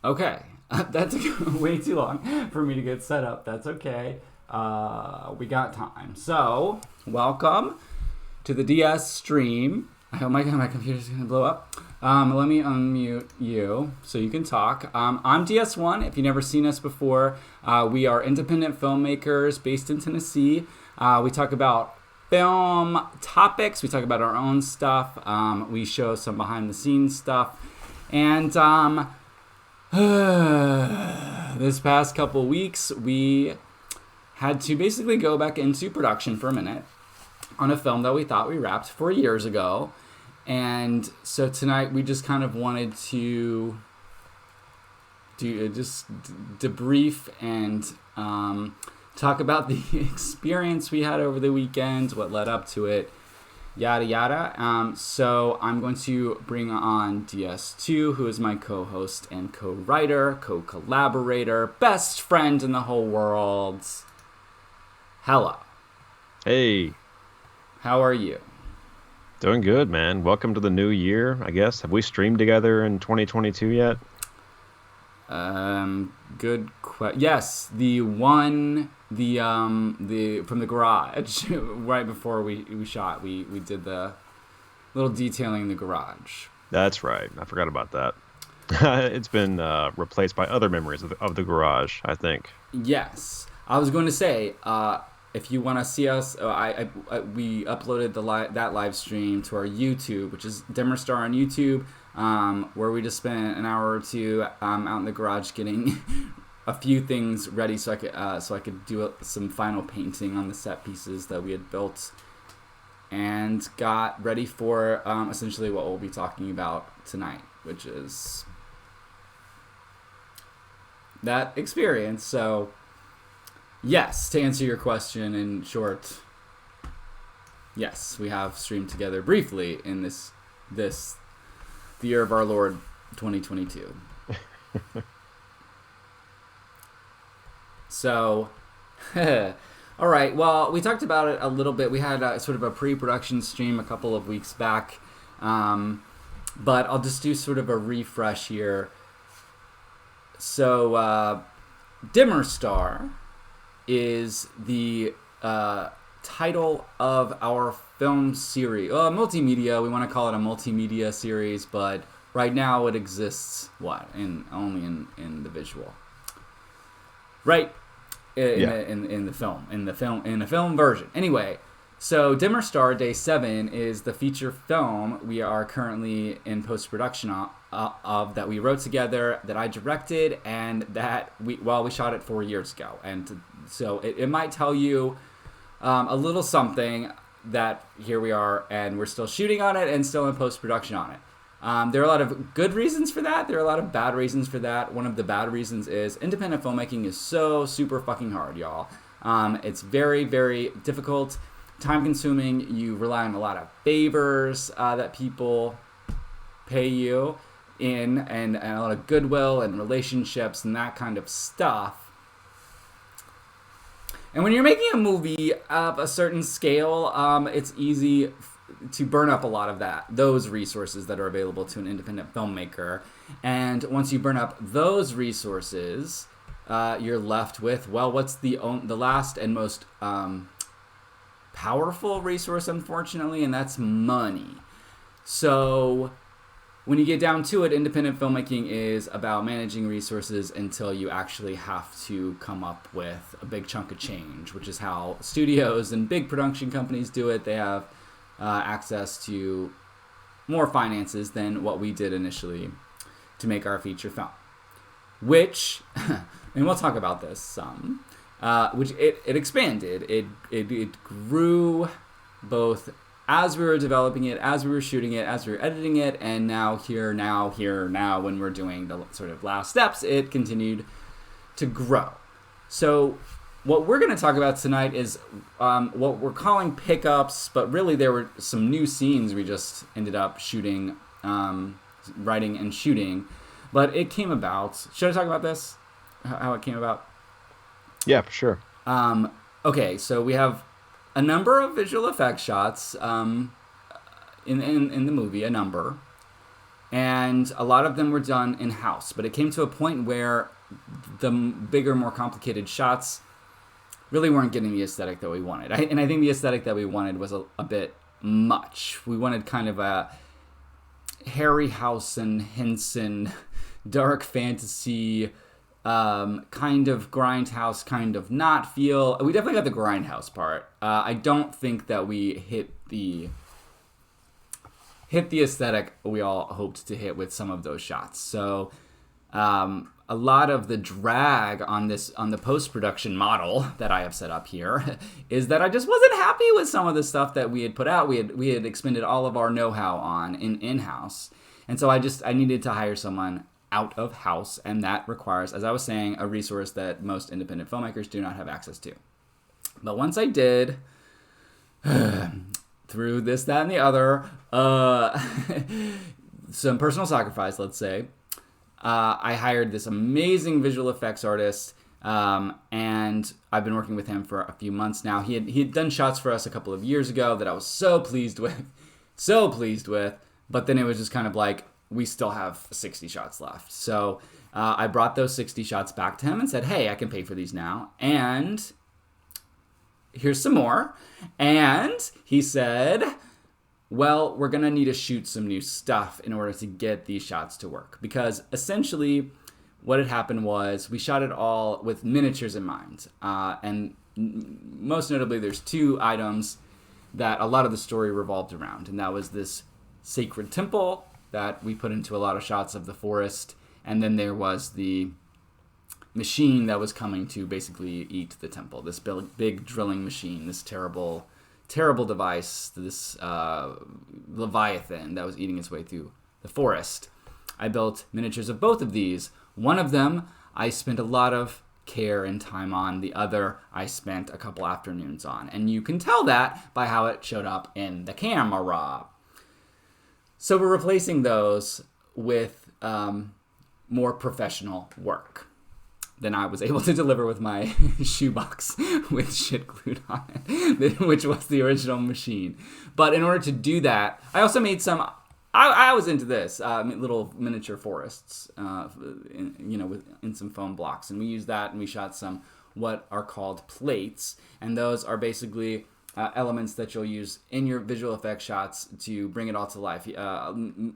Okay. That took way too long for me to get set up. That's okay. We got time. So, welcome to the DS stream. I hope my computer's going to blow up. Let me unmute you so you can talk. I'm DS1. If you've never seen us before, we are independent filmmakers based in Tennessee. We talk about film topics. We talk about our own stuff. We show some behind-the-scenes stuff. And this past couple weeks, we had to basically go back into production for a minute on a film that we thought we wrapped 4 years ago. And so tonight we just kind of wanted to debrief and talk about the experience we had over the weekend, what led up to it, yada yada. So I'm going to bring on DS2, who is my co-host and co-writer, co-collaborator, best friend in the whole world. Hello. Hey. How are you? Doing good, man. Welcome to the new year, I guess. Have we streamed together in 2022 yet? Yes, the from the garage right before we shot. We did the little detailing in the garage. That's right. I forgot about that. It's been replaced by other memories of the garage, I think. Yes. I was going to say, if you want to see us, we uploaded that live stream to our YouTube, which is Dimmer Star on YouTube, where we just spent an hour or two out in the garage getting a few things ready so I could do some final painting on the set pieces that we had built, and got ready for essentially what we'll be talking about tonight, which is that experience. So yes, to answer your question in short, yes, we have streamed together briefly in this the year of our Lord 2022. So, all right. Well, we talked about it a little bit. We had sort of a pre-production stream a couple of weeks back, but I'll just do sort of a refresh here. So, Dimmer Star is the title of our film series. Multimedia. We want to call it a multimedia series, but right now it exists only in the visual. Right. In the film version. Anyway, so Dimmer Star Day 7 is the feature film we are currently in post-production of that we wrote together, that I directed, and that we shot it 4 years ago. And so it might tell you a little something that here we are and we're still shooting on it and still in post-production on it. There are a lot of good reasons for that. There are a lot of bad reasons for that. One of the bad reasons is independent filmmaking is so super fucking hard, y'all. It's very, very difficult, time-consuming. You rely on a lot of favors that people pay you in, and a lot of goodwill and relationships and that kind of stuff. And when you're making a movie of a certain scale, it's easy to burn up a lot of those resources that are available to an independent filmmaker. And once you burn up those resources, you're left with, what's the last and most powerful resource, unfortunately, and that's money. So when you get down to it, independent filmmaking is about managing resources until you actually have to come up with a big chunk of change, which is how studios and big production companies do it. They have access to more finances than what we did initially to make our feature film, which, and we'll talk about this some, which it expanded. It grew both as we were developing it, as we were shooting it, as we were editing it, and now when we're doing the sort of last steps, it continued to grow. So what we're going to talk about tonight is what we're calling pickups, but really there were some new scenes we just ended up shooting, writing and shooting. But it came about. Should I talk about this? How it came about? Yeah, for sure. Okay, so we have a number of visual effects shots in the movie, a number. And a lot of them were done in-house. But it came to a point where the bigger, more complicated shots really weren't getting the aesthetic that we wanted. And I think the aesthetic that we wanted was a bit much. We wanted kind of a Harryhausen, Henson, dark fantasy, kind of grindhouse, kind of not feel. We definitely got the grindhouse part. I don't think that we hit the aesthetic we all hoped to hit with some of those shots. So a lot of the drag on the post-production model that I have set up here is that I just wasn't happy with some of the stuff that we had put out. We had expended all of our know-how on in-house. And so I needed to hire someone out of house, and that requires, as I was saying, a resource that most independent filmmakers do not have access to. But once I did, through this, that, and the other, some personal sacrifice, let's say, I hired this amazing visual effects artist, and I've been working with him for a few months now. He had done shots for us a couple of years ago that I was so pleased with, but then it was just kind of like, we still have 60 shots left. So I brought those 60 shots back to him and said, hey, I can pay for these now, and here's some more. And he said, well, we're going to need to shoot some new stuff in order to get these shots to work. Because essentially what had happened was we shot it all with miniatures in mind. And most notably, there's two items that a lot of the story revolved around. And that was this sacred temple that we put into a lot of shots of the forest. And then there was the machine that was coming to basically eat the temple. This big drilling machine, this terrible device, this leviathan that was eating its way through the forest. I built miniatures of both of these. One of them I spent a lot of care and time on. The other I spent a couple afternoons on. And you can tell that by how it showed up in the camera. So we're replacing those with more professional work than I was able to deliver with my shoebox with shit glued on it, which was the original machine. But in order to do that, I also made some. I was into this little miniature forests, in some foam blocks, and we used that, and we shot some what are called plates, and those are basically elements that you'll use in your visual effects shots to bring it all to life. You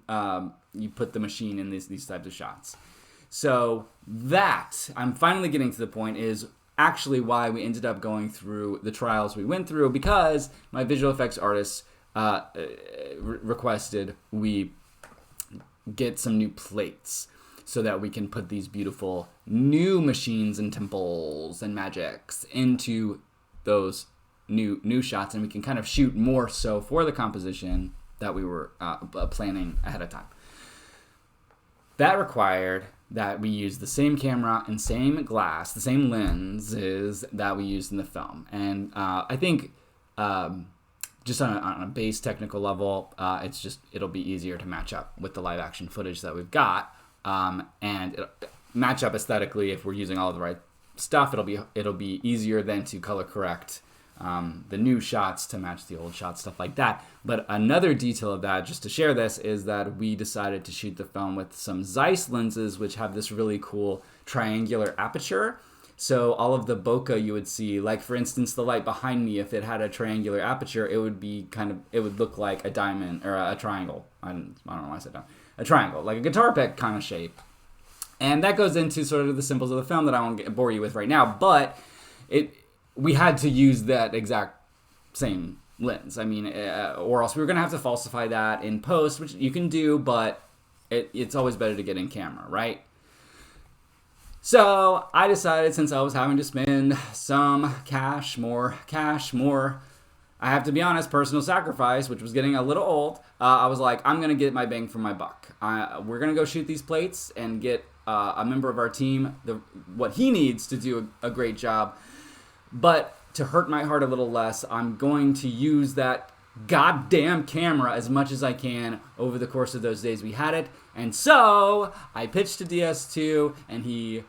put the machine in these types of shots. So that, I'm finally getting to the point, is actually why we ended up going through the trials we went through, because my visual effects artist requested we get some new plates so that we can put these beautiful new machines and temples and magics into those new shots, and we can kind of shoot more so for the composition that we were planning ahead of time. That required that we use the same camera and same glass, the same lenses that we used in the film. And I think just on a base technical level, it'll be easier to match up with the live action footage that we've got, and it'll match up aesthetically if we're using all of the right stuff. It'll be easier then to color correct the new shots to match the old shots, stuff like that. But another detail of that, just to share this, is that we decided to shoot the film with some Zeiss lenses, which have this really cool triangular aperture. So all of the bokeh you would see, like for instance, the light behind me, if it had a triangular aperture, it would look like a diamond or a triangle. I don't know why I said that. A triangle, like a guitar pick kind of shape. And that goes into sort of the symbols of the film that I won't bore you with right now, but we had to use that exact same lens. I mean, or else we were going to have to falsify that in post, which you can do, but it's always better to get in camera, right? So I decided, since I was having to spend some more, I have to be honest, personal sacrifice, which was getting a little old, I was like, I'm going to get my bang for my buck. We're going to go shoot these plates and get a member of our team what he needs to do a great job. But to hurt my heart a little less, I'm going to use that goddamn camera as much as I can over the course of those days we had it. And so I pitched to DS2, and he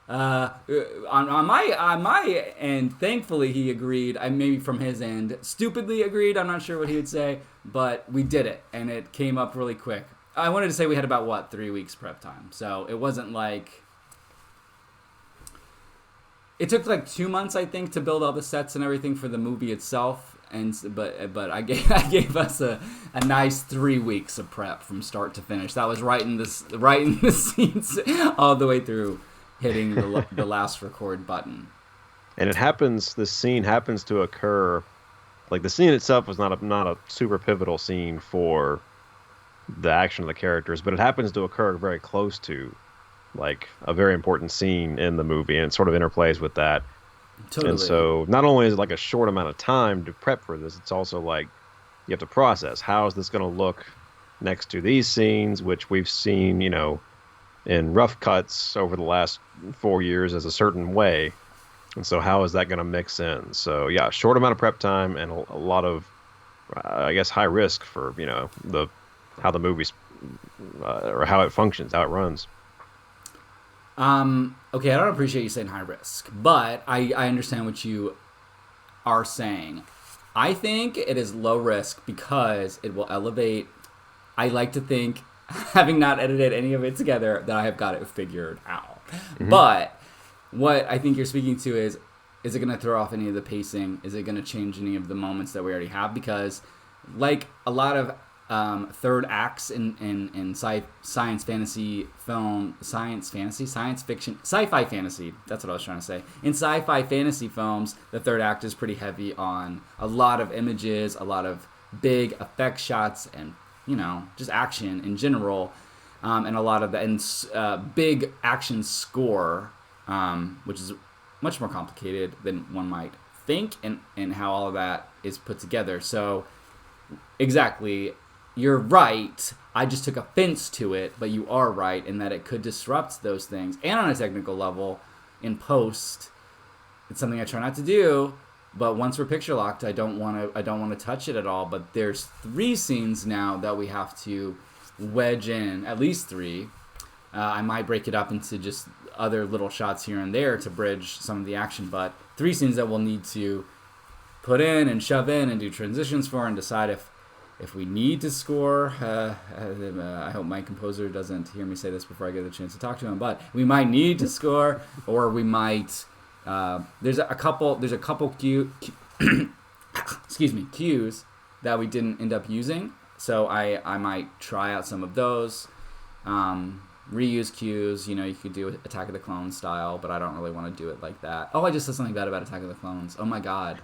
On my end, thankfully he agreed. I maybe from his end, stupidly agreed. I'm not sure what he would say, but we did it, and it came up really quick. I wanted to say we had about 3 weeks prep time, so it wasn't like it took like 2 months, I think, to build all the sets and everything for the movie itself. But I gave us a nice 3 weeks of prep from start to finish. That was right in the scenes all the way through, hitting the last record button. And this scene happens to occur, like the scene itself was not a super pivotal scene for the action of the characters, but it happens to occur very close to like a very important scene in the movie, and it sort of interplays with that. Totally. And so not only is it like a short amount of time to prep for this, it's also like you have to process how is this going to look next to these scenes, which we've seen, in rough cuts over the last 4 years as a certain way. And so how is that going to mix in? So yeah, short amount of prep time and a lot of, I guess, high risk for, how the movie's, or how it functions, how it runs. Okay, I don't appreciate you saying high risk, but I understand what you are saying. I think it is low risk because it will elevate. I like to think, having not edited any of it together, that I have got it figured out. Mm-hmm. But what I think you're speaking to is it going to throw off any of the pacing? Is it going to change any of the moments that we already have? Because like a lot of third acts in science fantasy film, science fiction, sci-fi fantasy. That's what I was trying to say. In sci-fi fantasy films, the third act is pretty heavy on a lot of images, a lot of big effect shots, and just action in general, and a lot of the big action score, which is much more complicated than one might think, and how all of that is put together. So exactly. You're right. I just took offense to it, but you are right in that it could disrupt those things. And on a technical level, in post, it's something I try not to do. But once we're picture locked, I don't want to touch it at all. But there's 3 scenes now that we have to wedge in, at least 3. I might break it up into just other little shots here and there to bridge some of the action. But 3 scenes that we'll need to put in and shove in and do transitions for and decide if we need to score. I hope my composer doesn't hear me say this before I get the chance to talk to him, but we might need to score, or we might. There's a couple cues that we didn't end up using, so I might try out some of those. Reuse cues, you could do Attack of the Clones style, but I don't really want to do it like that. Oh, I just said something bad about Attack of the Clones. Oh my god.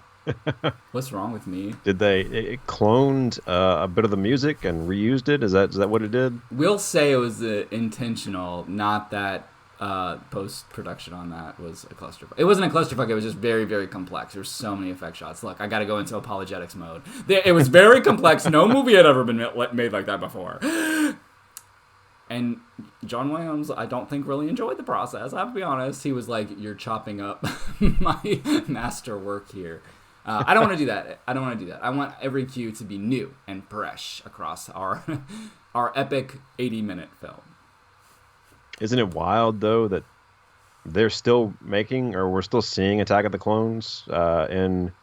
What's wrong with me? Did it cloned a bit of the music and reused it? Is that what it did? We'll say it was intentional, not that post-production on that was a clusterfuck. It wasn't a clusterfuck, it was just very, very complex. There's so many effect shots. Look, I gotta go into apologetics mode. It was very complex. No movie had ever been made like that before. And John Williams, I don't think really enjoyed the process. I have to be honest. He was like, "You're chopping up my master work here." I don't want to do that. I want every cue to be new and fresh across our epic 80-minute film. Isn't it wild though that they're still making, or we're still seeing Attack of the Clones in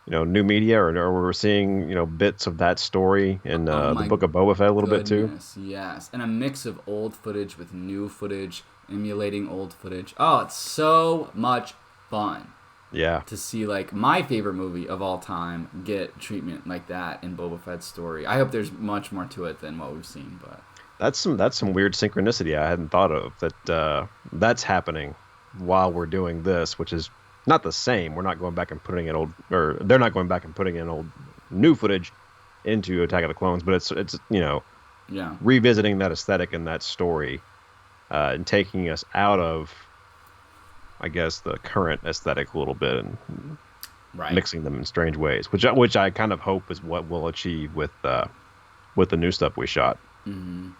new media, or we're seeing bits of that story in the Book of Boba Fett a little bit too? Yes, and a mix of old footage with new footage, emulating old footage. Oh, it's so much fun. Yeah. To see like my favorite movie of all time get treatment like that in Boba Fett's story. I hope there's much more to it than what we've seen, but that's some weird synchronicity I hadn't thought of, that that's happening while we're doing this, which is not the same. We're not going back and putting in they're not going back and putting in old new footage into Attack of the Clones, but it's revisiting that aesthetic and that story, and taking us out of, I guess, the current aesthetic a little bit, and mixing them in strange ways, which I kind of hope is what we'll achieve with the new stuff we shot. Mm-hmm.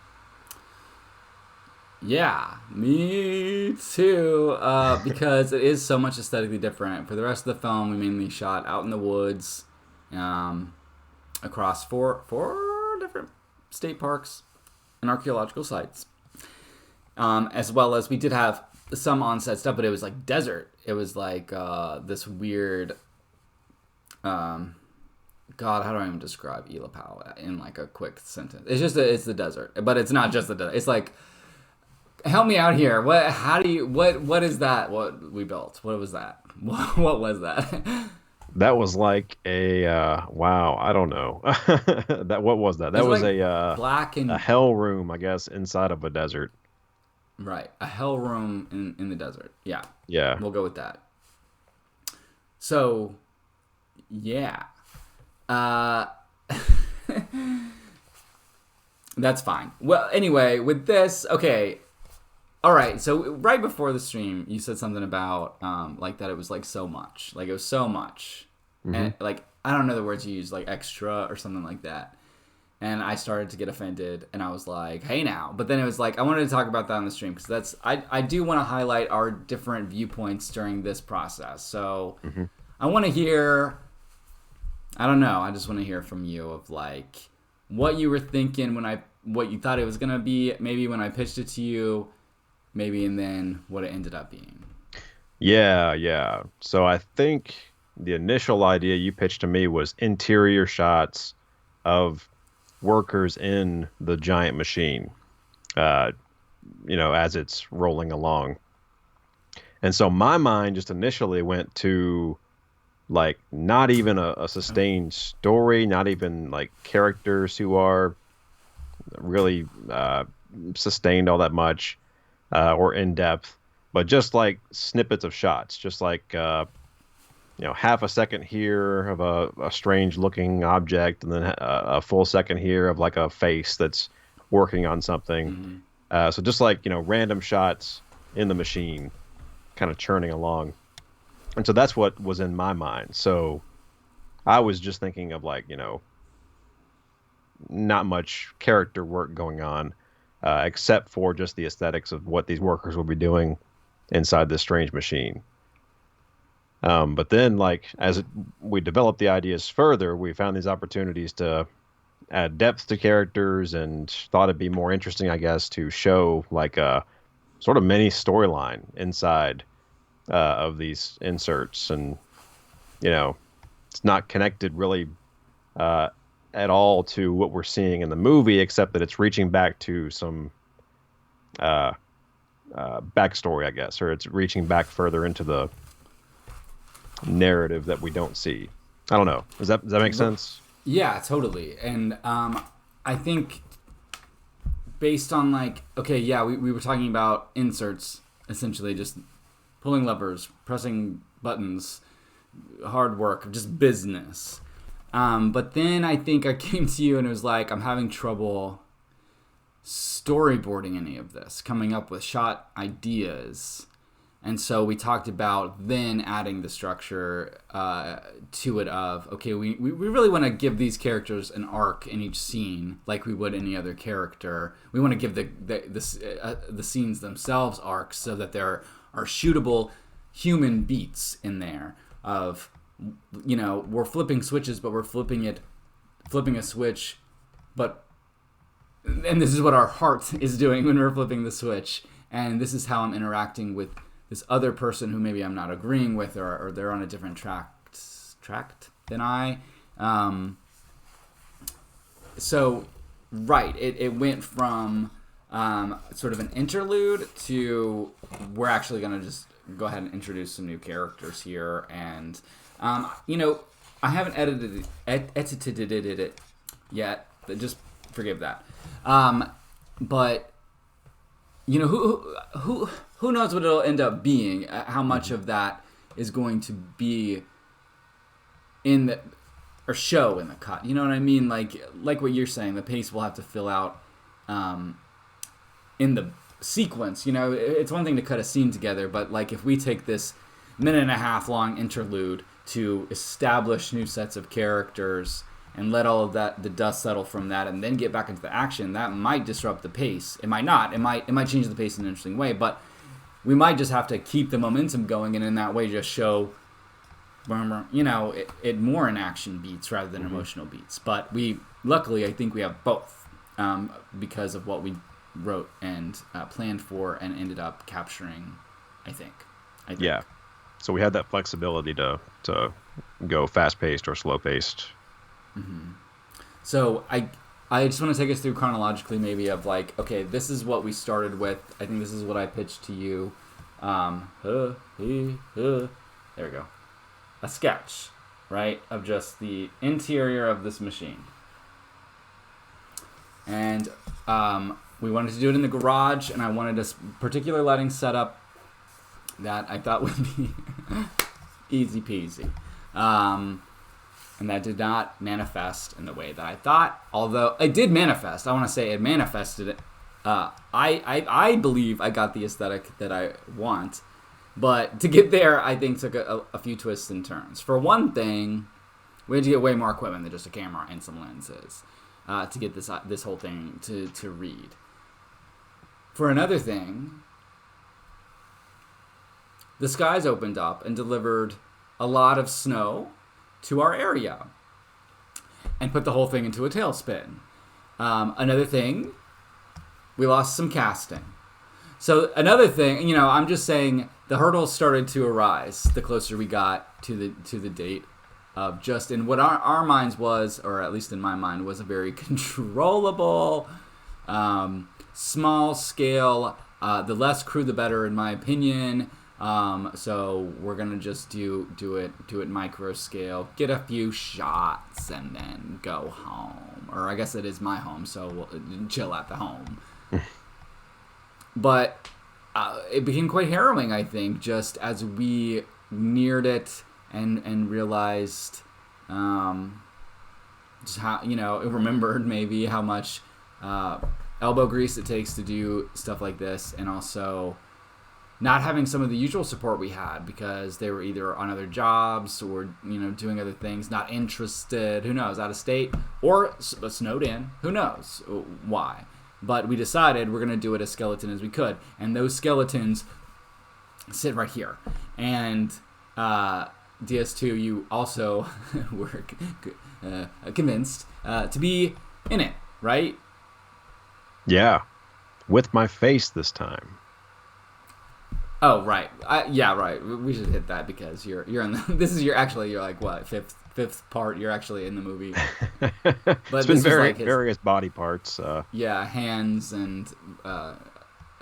Yeah, me too. Because it is so much aesthetically different. For the rest of the film, we mainly shot out in the woods, across four different state parks and archaeological sites, as well as we did have some on-set stuff, but it was like desert. It was like this weird. God, how do I even describe Elapau in like a quick sentence? It's just it's the desert, but it's not just the desert. It's like, help me out here. What is that? What we built? What was that? What was that? That was like a wow, I don't know. What was that? That was like a black and a hell room, I guess, inside of a desert. right, a hell room in the desert. Yeah, Yeah. we'll go with that. So, yeah, that's fine. Well, anyway, with this, okay. All right, so right before the stream, you said something about like that it was like so much, like it was so much, and like I don't know the words you used, like extra or something like that, and I started to get offended, and I was like, hey now, but then it was like I wanted to talk about that on the stream because that's I do want to highlight our different viewpoints during this process, so I want to hear, I don't know, I just want to hear from you of like what you were thinking what you thought it was gonna be, maybe when I pitched it to you. Maybe, and then what it ended up being. Yeah. So I think the initial idea you pitched to me was interior shots of workers in the giant machine, uh, as it's rolling along. And so my mind just initially went to like not even a sustained story, not even like characters who are really sustained all that much. Or in depth, but just like snippets of shots, just like half a second here of a strange looking object, and then a full second here of like a face that's working on something. So just like random shots in the machine, kind of churning along, and so that's what was in my mind. So I was just thinking of like not much character work going on. Except for just the aesthetics of what these workers will be doing inside this strange machine. But then, like, we developed the ideas further, we found these opportunities to add depth to characters and thought it'd be more interesting, I guess, to show, like, a sort of mini storyline inside of these inserts. And, it's not connected really at all to what we're seeing in the movie, except that it's reaching back to some backstory, I guess, or it's reaching back further into the narrative that we don't see. I don't know. Does that make sense? Yeah, totally. And I think based on like, okay, yeah, we were talking about inserts, essentially just pulling levers, pressing buttons, hard work, just business. But then I think I came to you and it was like, I'm having trouble storyboarding any of this, coming up with shot ideas. And so we talked about then adding the structure to it of, okay, we really want to give these characters an arc in each scene like we would any other character. We want to give the scenes themselves arcs so that there are shootable human beats in there of, we're flipping switches, but we're flipping a switch, and this is what our heart is doing when we're flipping the switch, and this is how I'm interacting with this other person who maybe I'm not agreeing with, or they're on a different tract than I. So, right, it went from sort of an interlude to we're actually going to just go ahead and introduce some new characters here, and I haven't edited it yet. Just forgive that. But who knows what it'll end up being? How much of that is going to be in the or show in the cut? You know what I mean? Like what you're saying, the pace will have to fill out in the sequence. It's one thing to cut a scene together, but like if we take this minute and a half long interlude to establish new sets of characters and let all of the dust settle from that, and then get back into the action, that might disrupt the pace. It might not. It might change the pace in an interesting way, but we might just have to keep the momentum going, and in that way just show, it more in action beats rather than emotional beats. But luckily, I think we have both because of what we wrote and planned for and ended up capturing I think. Yeah. So we had that flexibility to go fast paced or slow paced. So I just want to take us through chronologically, maybe, of like, okay, this is what we started with. I think this is what I pitched to you. There we go. A sketch, right, of just the interior of this machine. And we wanted to do it in the garage, and I wanted a particular lighting setup that I thought would be easy peasy. And that did not manifest in the way that I thought, although it did manifest. I want to say it manifested it. I believe I got the aesthetic that I want, but to get there, I think took a few twists and turns. For one thing, we had to get way more equipment than just a camera and some lenses to get this whole thing to read. For another thing, the skies opened up and delivered a lot of snow to our area and put the whole thing into a tailspin. Another thing, we lost some casting. So another thing, I'm just saying the hurdles started to arise the closer we got to the date of just in what our minds was, or at least in my mind, was a very controllable, small scale. The less crew, the better, in my opinion. So we're gonna just do it micro scale, get a few shots, and then go home. Or I guess it is my home, so we'll chill at the home. But it became quite harrowing, I think, just as we neared it and realized just how remembered maybe how much elbow grease it takes to do stuff like this, and also not having some of the usual support we had because they were either on other jobs or doing other things, not interested, who knows, out of state, or snowed in, who knows why. But we decided we're going to do it as skeleton as we could, and those skeletons sit right here. And DS2, you also were convinced to be in it, right? Yeah, with my face this time. Oh, right. Yeah, right. We should hit that because you're in the, this is you're like what, fifth part, you're actually in the movie. But it's been various body parts. Yeah, hands and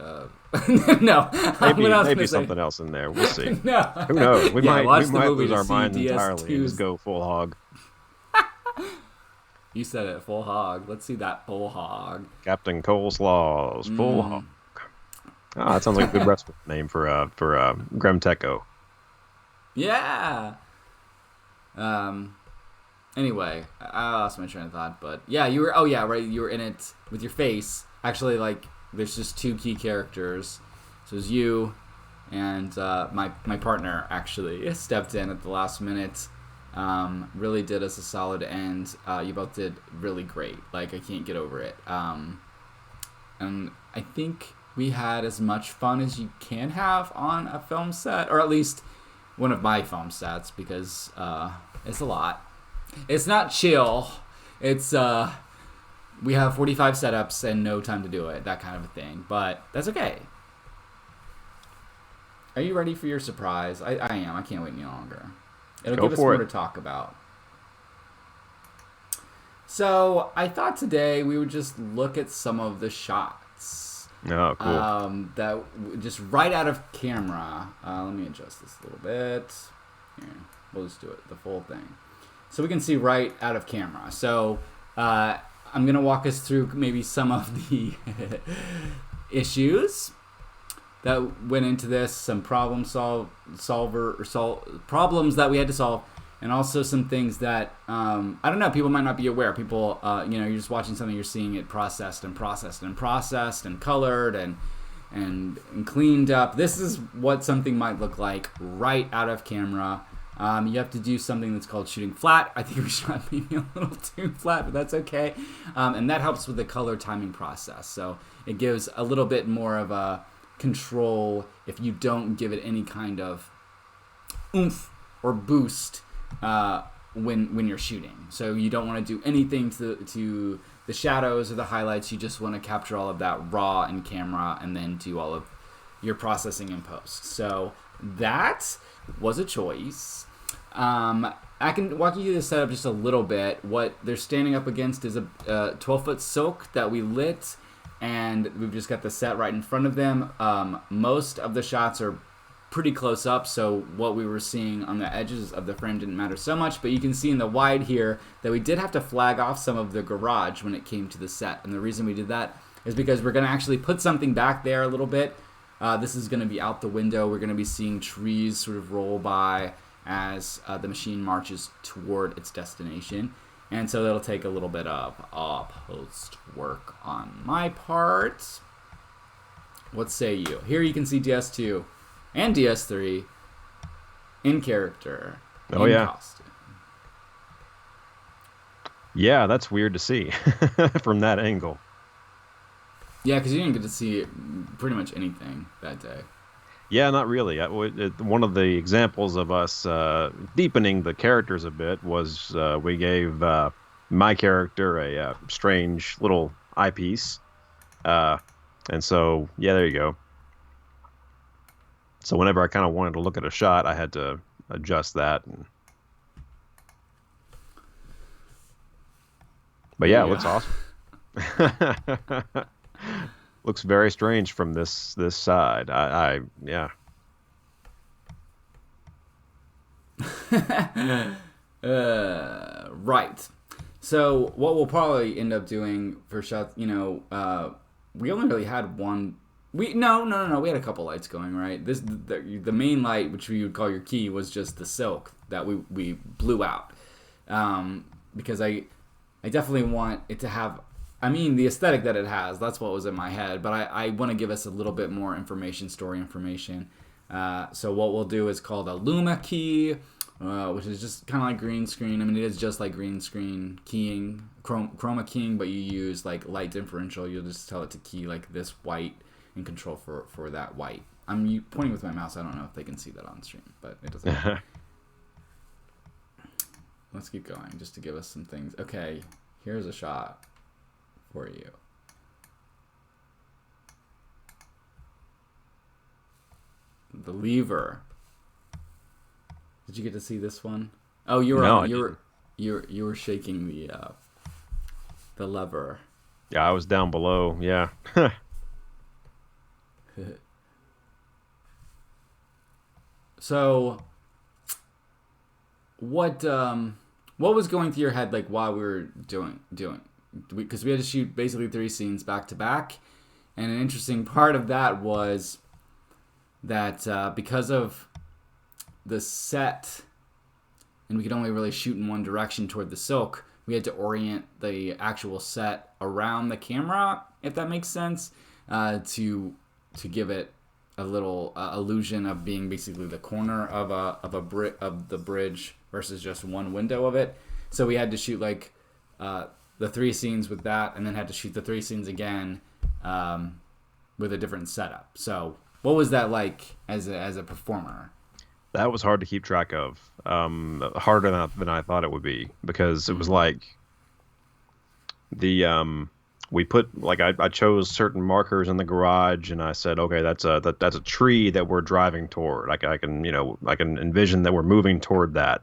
no. Maybe something else in there. We'll see. No. Who knows? We might lose our see minds DS2's entirely and just go full hog. You said it, full hog. Let's see that full hog. Captain Coleslaw's full hog. Oh, that sounds like a good restaurant name for Gremteco. Yeah. Anyway, I lost my train of thought, but yeah, you were. Oh yeah, right. You were in it with your face. Actually, like, there's just two key characters. So it was you and my partner. Actually, stepped in at the last minute. Really did us a solid, and you both did really great. Like, I can't get over it. And I think we had as much fun as you can have on a film set, or at least one of my film sets, because it's a lot. It's not chill. It's we have 45 setups and no time to do it, that kind of a thing. But that's okay. Are you ready for your surprise? I am. I can't wait any longer. It'll give us more to talk about. So I thought today we would just look at some of the shots. Oh, cool. That just right out of camera. Let me adjust this a little bit. Here, we'll just do it, the full thing. So we can see right out of camera. So I'm going to walk us through maybe some of the issues that went into this, some problems that we had to solve, and also some things that I don't know, people might not be aware. People, you're just watching something, you're seeing it processed and colored and cleaned up. This is what something might look like right out of camera. You have to do something that's called shooting flat. I think we shot maybe a little too flat, but that's okay. And that helps with the color timing process. So it gives a little bit more of a control if you don't give it any kind of oomph or boost when you're shooting. So you don't want to do anything to the shadows or the highlights. You just want to capture all of that raw in camera and then do all of you're processing in post. So that was a choice. I can walk you through the setup just a little bit. What they're standing up against is a 12-foot silk that we lit, and we've just got the set right in front of them. Most of the shots are pretty close up, so what we were seeing on the edges of the frame didn't matter so much, but you can see in the wide here that we did have to flag off some of the garage when it came to the set, and the reason we did that is because we're going to actually put something back there a little bit. This is going to be out the window. We're going to be seeing trees sort of roll by as the machine marches toward its destination. And so that'll take a little bit of post work on my part. What say you? Here you can see DS2 and DS3 in character, in costume. Yeah, that's weird to see from that angle. Yeah, because you didn't get to see pretty much anything that day. Yeah, not really. One of the examples of us deepening the characters a bit was we gave my character a strange little eyepiece. And so, yeah, there you go. So whenever I kind of wanted to look at a shot, I had to adjust that. But yeah, it looks awesome. Looks very strange from this side. Yeah. Right. So what we'll probably end up doing for shots, we only really had one. No. We had a couple lights going, right? The main light, which we would call your key, was just the silk that we blew out, because I definitely want it to have. I mean, the aesthetic that it has, that's what was in my head, but I want to give us a little bit more story information. So what we'll do is called a Luma key, which is just kind of like green screen. I mean, it is just like green screen keying, chroma keying, but you use like light differential. You'll just tell it to key like this white and control for that white. I'm pointing with my mouse. I don't know if they can see that on stream, but it doesn't matter. Let's keep going just to give us some things. Okay, here's a shot for you. The lever. Did you get to see this one? Oh, you were shaking the lever. Yeah, I was down below. Yeah. So, what was going through your head like while we were doing? Because we had to shoot basically 3 scenes back to back, and an interesting part of that was that because of the set, and we could only really shoot in one direction toward the silk, we had to orient the actual set around the camera, if that makes sense, to give it a little illusion of being basically the corner of the bridge versus just one window of it. So we had to shoot like the 3 scenes with that, and then had to shoot the 3 scenes again with a different setup. So what was that like as a performer? That was hard to keep track of. Harder than I thought it would be, because it was like we put like I chose certain markers in the garage, and I said, okay, that's a tree that we're driving toward. I can envision that we're moving toward that.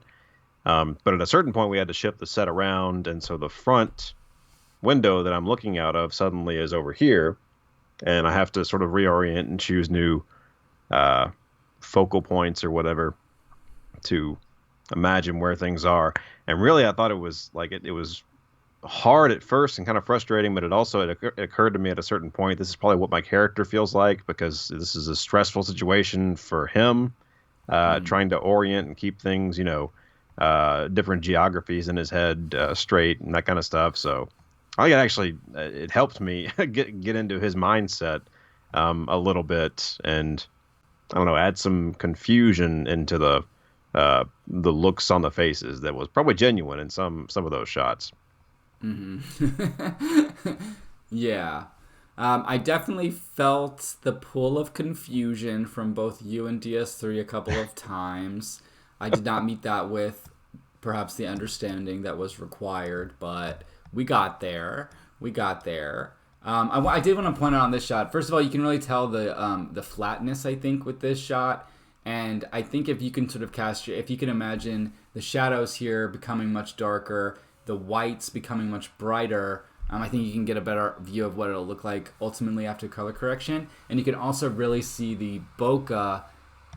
But at a certain point, we had to shift the set around, and so the front window that I'm looking out of suddenly is over here, and I have to sort of reorient and choose new focal points or whatever to imagine where things are. And really, I thought it was like it was hard at first and kind of frustrating, but it occurred to me at a certain point, this is probably what my character feels like, because this is a stressful situation for him, trying to orient and keep things, different geographies in his head straight and that kind of stuff. So I think it helped me get into his mindset a little bit, and I don't know, add some confusion into the looks on the faces that was probably genuine in some of those shots. Mm-hmm. Yeah. I definitely felt the pull of confusion from both you and DS3 a couple of times. I did not meet that with perhaps the understanding that was required, but we got there. I did want to point out on this shot. First of all, you can really tell the flatness, I think, with this shot. And I think if you can sort of if you can imagine the shadows here becoming much darker, the whites becoming much brighter, I think you can get a better view of what it'll look like ultimately after color correction. And you can also really see the bokeh,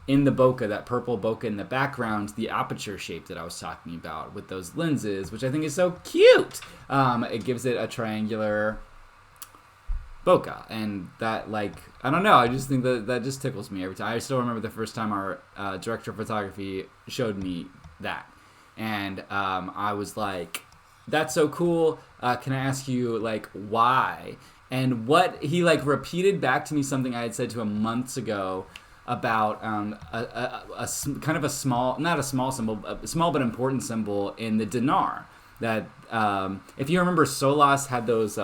that purple bokeh in the background, the aperture shape that I was talking about with those lenses, which I think is so cute. It gives it a triangular bokeh, and that, like, I don't know, I just think that just tickles me every time. I still remember the first time our director of photography showed me that, and I was like, that's so cool. Can I ask you, like, why? And what he, like, repeated back to me something I had said to him months ago about a kind of a small, not a small symbol, a small but important symbol in the dinar. That if you remember, Solas had those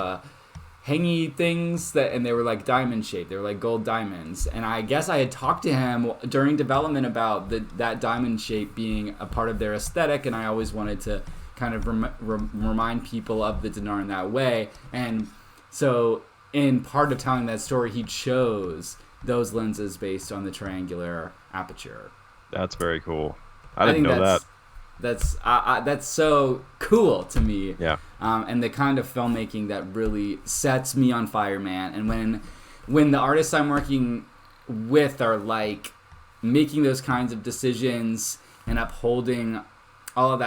hangy things and they were like diamond shaped. They were like gold diamonds. And I guess I had talked to him during development about that diamond shape being a part of their aesthetic, and I always wanted to kind of remind people of the dinar in that way. And so in part of telling that story, he chose those lenses based on the triangular aperture. That's very cool. I didn't know that. That's so cool to me. Yeah. And the kind of filmmaking that really sets me on fire, man. And when the artists I'm working with are like making those kinds of decisions and upholding all of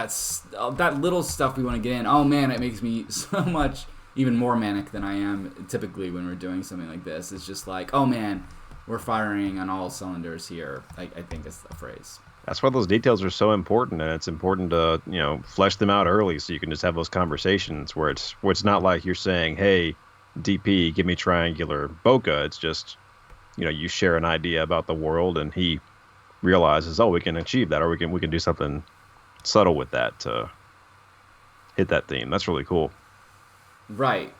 that little stuff we want to get in, oh man, it makes me so much even more manic than I am typically when we're doing something like this. It's just like, oh man, we're firing on all cylinders here. I think is the phrase. That's why those details are so important, and it's important to, flesh them out early so you can just have those conversations where it's not like you're saying, hey, DP, give me triangular bokeh. It's just, you share an idea about the world, and he realizes, oh, we can achieve that, or we can do something subtle with that to hit that theme. That's really cool. Right.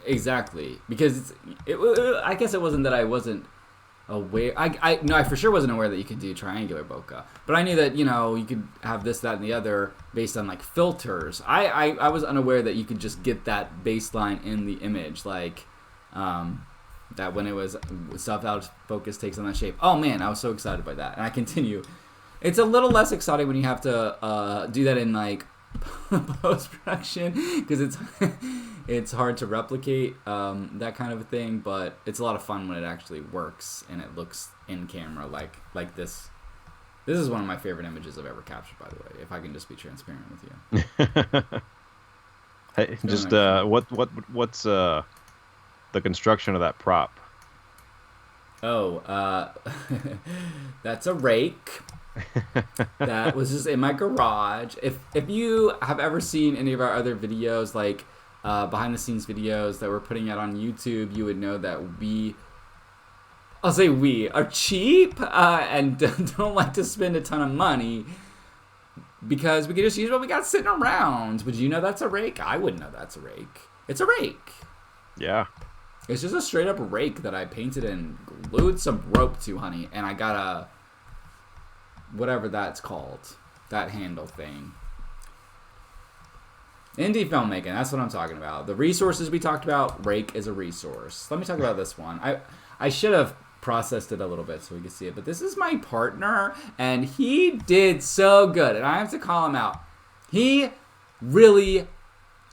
Exactly. Because I guess it wasn't that I wasn't aware. I for sure wasn't aware that you could do triangular bokeh, but I knew that you could have this, that, and the other based on like filters. I was unaware that you could just get that baseline in the image, like that when it was stuff out of focus takes on that shape. Oh man, I was so excited by that, and I continue. It's a little less exciting when you have to do that in like post production because it's hard to replicate that kind of a thing, but it's a lot of fun when it actually works and it looks in camera like this. This is one of my favorite images I've ever captured, by the way, if I can just be transparent with you. Hey, just what's the construction of that prop? Oh, that's a rake. That was just in my garage. If you have ever seen any of our other videos, like behind the scenes videos that we're putting out on YouTube, you would know that we are cheap and don't like to spend a ton of money because we can just use what we got sitting around. Would you know that's a rake? I wouldn't know that's a rake. It's a rake. Yeah. It's just a straight up rake that I painted and glued some rope to, honey, and I got a whatever that's called, that handle thing. Indie filmmaking, that's what I'm talking about. The resources we talked about, rake is a resource. Let me talk about this one. I should have processed it a little bit so we could see it, but this is my partner, and he did so good, and I have to call him out. He really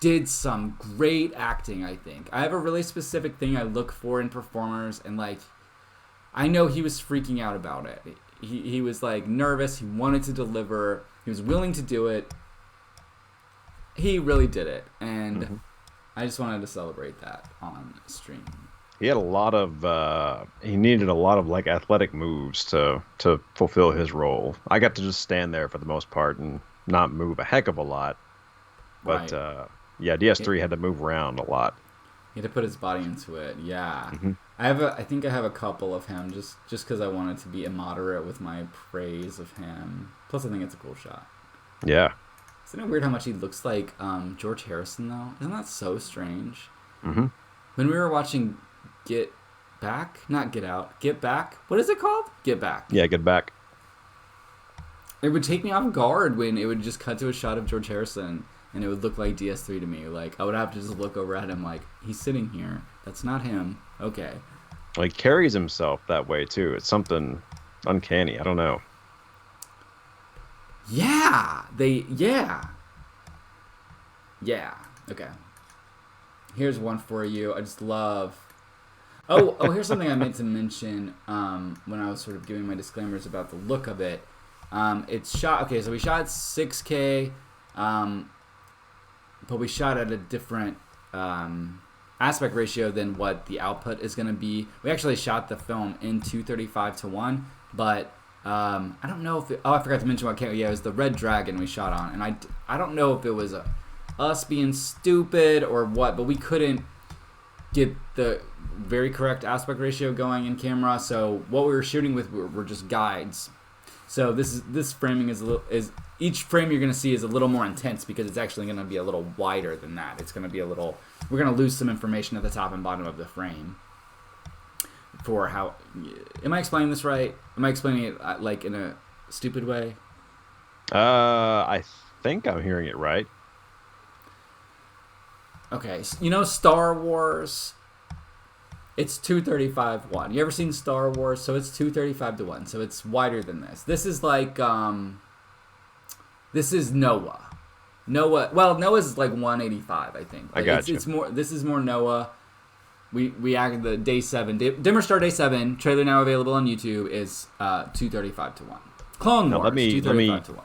did some great acting, I think. I have a really specific thing I look for in performers, and like, I know he was freaking out about it. He was like nervous. He wanted to deliver. He was willing to do it. He really did it, and I just wanted to celebrate that on stream. He had he needed a lot of like athletic moves to fulfill his role. I got to just stand there for the most part and not move a heck of a lot. But right. Yeah, DS3 had to move around a lot. He had to put his body into it. Yeah. Mm-hmm. I think I have a couple of him just because I wanted to be immoderate with my praise of him. Plus, I think it's a cool shot. Yeah. Isn't it weird how much he looks like George Harrison, though? Isn't that so strange? Mm-hmm. When we were watching Get Back? Not Get Out. Get Back? What is it called? Get Back. Yeah, Get Back. It would take me off guard when it would just cut to a shot of George Harrison and it would look like DS3 to me. Like, I would have to just look over at him like, he's sitting here. That's not him. Okay. Like, carries himself that way, too. It's something uncanny. I don't know. Yeah. Yeah. Okay. Here's one for you. I just love... Oh, here's something I meant to mention when I was sort of giving my disclaimers about the look of it. It's shot... Okay, so we shot 6K, but we shot at a different aspect ratio than what the output is going to be. We actually shot the film in 2:35:1, but I don't know if it... Oh, I forgot to mention what camera... Yeah, it was the Red Dragon we shot on, and I don't know if it was us being stupid or what, but we couldn't get the very correct aspect ratio going in camera, so what we were shooting with were just guides. So this framing is each frame you're going to see is a little more intense because it's actually going to be a little wider than that. It's going to be a little... We're going to lose some information at the top and bottom of the frame. For how... Am I explaining this right? Am I explaining it like in a stupid way? I think I'm hearing it right. Okay, you know Star Wars? It's 2:35:1. You ever seen Star Wars? So it's 2:35:1. So it's wider than this. This is like this is Noah. Well, Noah's like 185, I think. I got you. It's more. This is more Noah. We acted the day 7. Dimmer Star Day 7 trailer now available on YouTube is 2:35:1. Clone Wars. Let me 2:35:1.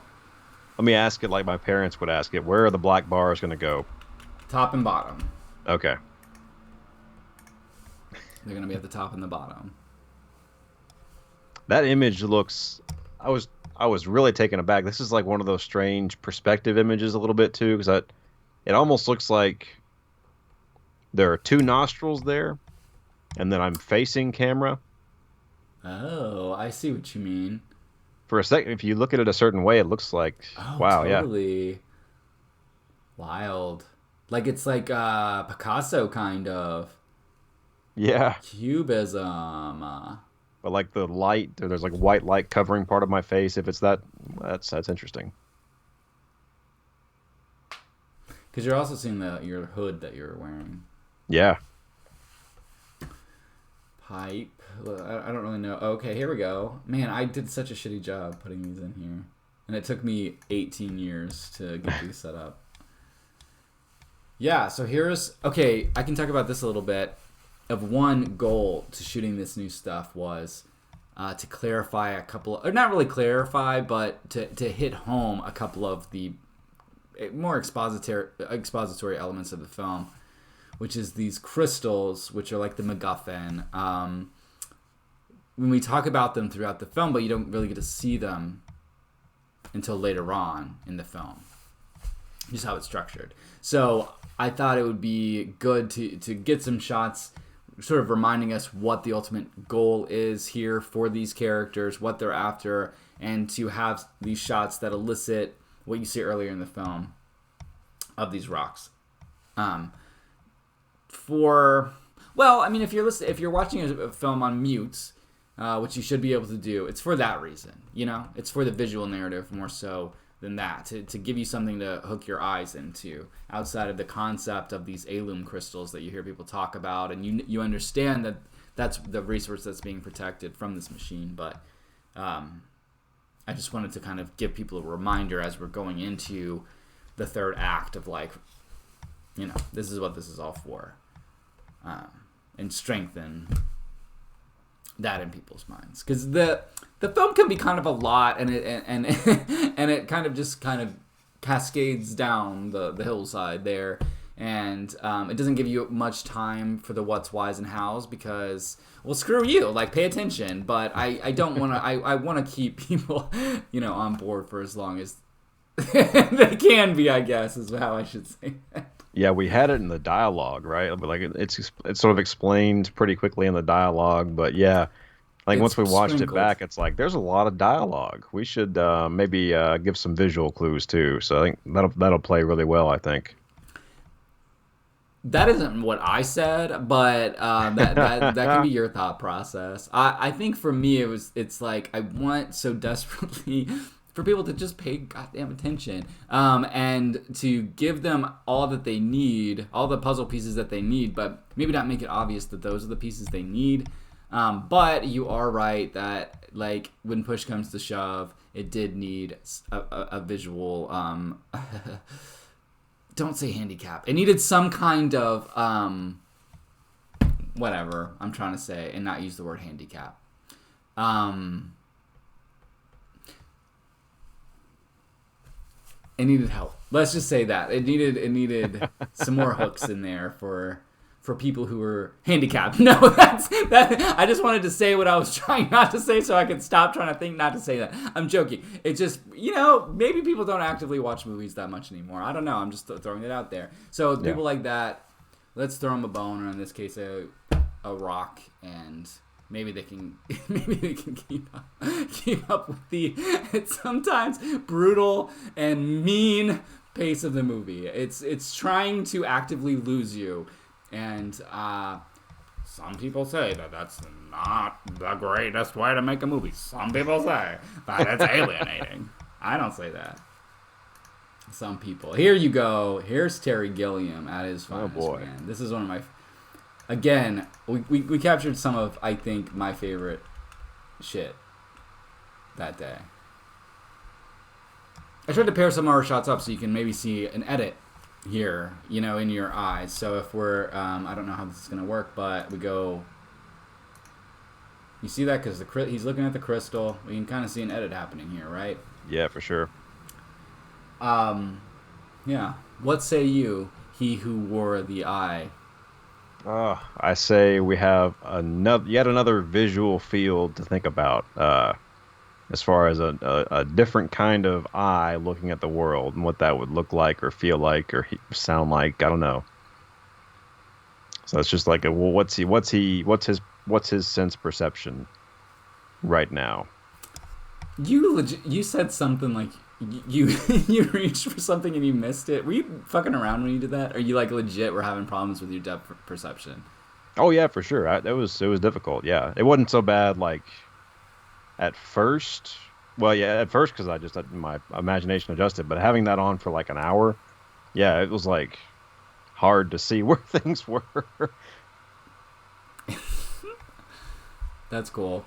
Let me ask it like my parents would ask it. Where are the black bars going to go? Top and bottom. Okay. They're going to be at the top and the bottom. That image looks... I was really taken aback. This is like one of those strange perspective images a little bit too, because it almost looks like there are 2 nostrils there, and then I'm facing camera. Oh, I see what you mean. For a second, if you look at it a certain way, it looks like... wow, totally. Yeah. Wild. Like it's like Picasso kind of. Yeah. Cubism. But like the light, there's like white light covering part of my face. If it's that's interesting. Because you're also seeing your hood that you're wearing. Yeah. Pipe. I don't really know. Okay, here we go. Man, I did such a shitty job putting these in here. And it took me 18 years to get these set up. Yeah, so here's... Okay, I can talk about this a little bit. Of one goal to shooting this new stuff was to clarify a couple... Or not really clarify, but to hit home a couple of the more expository elements of the film, which is these crystals, which are like the MacGuffin. When we talk about them throughout the film, but you don't really get to see them until later on in the film. Just how it's structured. So I thought it would be good to get some shots sort of reminding us what the ultimate goal is here for these characters, what they're after, and to have these shots that elicit what you see earlier in the film of these rocks. If you're watching a film on mute, which you should be able to do, it's for that reason. You know, it's for the visual narrative more so than that, to give you something to hook your eyes into outside of the concept of these alum crystals that you hear people talk about, and you understand that that's the resource that's being protected from this machine. But I just wanted to kind of give people a reminder as we're going into the third act of like, you know, this is what this is all for, and strengthen that in people's minds, because the film can be kind of a lot, and it kind of cascades down the hillside there, and it doesn't give you much time for the what's, whys, and hows, because, well, screw you, like, pay attention. But I don't want to. I want to keep people, you know, on board for as long as they can be, I guess, is how I should say that. Yeah, we had it in the dialogue, right? Like it's sort of explained pretty quickly in the dialogue, but yeah, like once we watched it back, it's like there's a lot of dialogue. We should maybe give some visual clues too. So I think that'll play really well, I think. That isn't what I said, but that can be your thought process. I think for me it's like I want so desperately for people to just pay goddamn attention, and to give them all that they need, all the puzzle pieces that they need, but maybe not make it obvious that those are the pieces they need. But you are right that, like, when push comes to shove, it did need a visual, don't say handicap. It needed some kind of, whatever I'm trying to say, and not use the word handicap. It needed help. Let's just say that. It needed some more hooks in there for people who were handicapped. No, that. I just wanted to say what I was trying not to say so I could stop trying to think not to say that. I'm joking. It's just, maybe people don't actively watch movies that much anymore. I don't know. I'm just throwing it out there. So people like that, let's throw them a bone, or in this case, a rock, and maybe they can keep up with the sometimes brutal and mean pace of the movie. It's trying to actively lose you. And some people say that that's not the greatest way to make a movie. Some people say that it's alienating. I don't say that. Some people. Here you go. Here's Terry Gilliam at his finest. Oh boy. Man. This is one of my... Again, we captured some of, I think, my favorite shit that day. I tried to pair some of our shots up so you can maybe see an edit here, in your eyes. So if we're, I don't know how this is going to work, but we go, you see that? Because he's looking at the crystal. We can kind of see an edit happening here, right? Yeah, for sure. Yeah. What say you, he who wore the eye? I say we have yet another visual field to think about, as far as a different kind of eye looking at the world and what that would look like or feel like or sound like. I don't know. So it's just like, what's his sense perception right now? You said something like you reached for something and you missed it. Were you fucking around when you did that? Or you like legit were having problems with your depth perception? Oh yeah, for sure. It was difficult. Yeah, it wasn't so bad like at first. Well, yeah, at first because my imagination adjusted. But having that on for like an hour, yeah, it was like hard to see where things were. That's cool.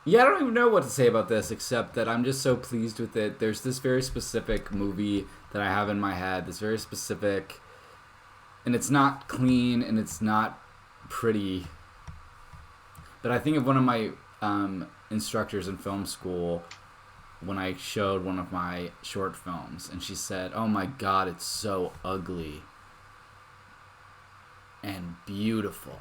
Yeah, I don't even know what to say about this except that I'm just so pleased with it. There's this very specific movie that I have in my head, this very specific, and it's not clean and it's not pretty. But I think of one of my instructors in film school when I showed one of my short films, and she said, "Oh my God, it's so ugly and beautiful."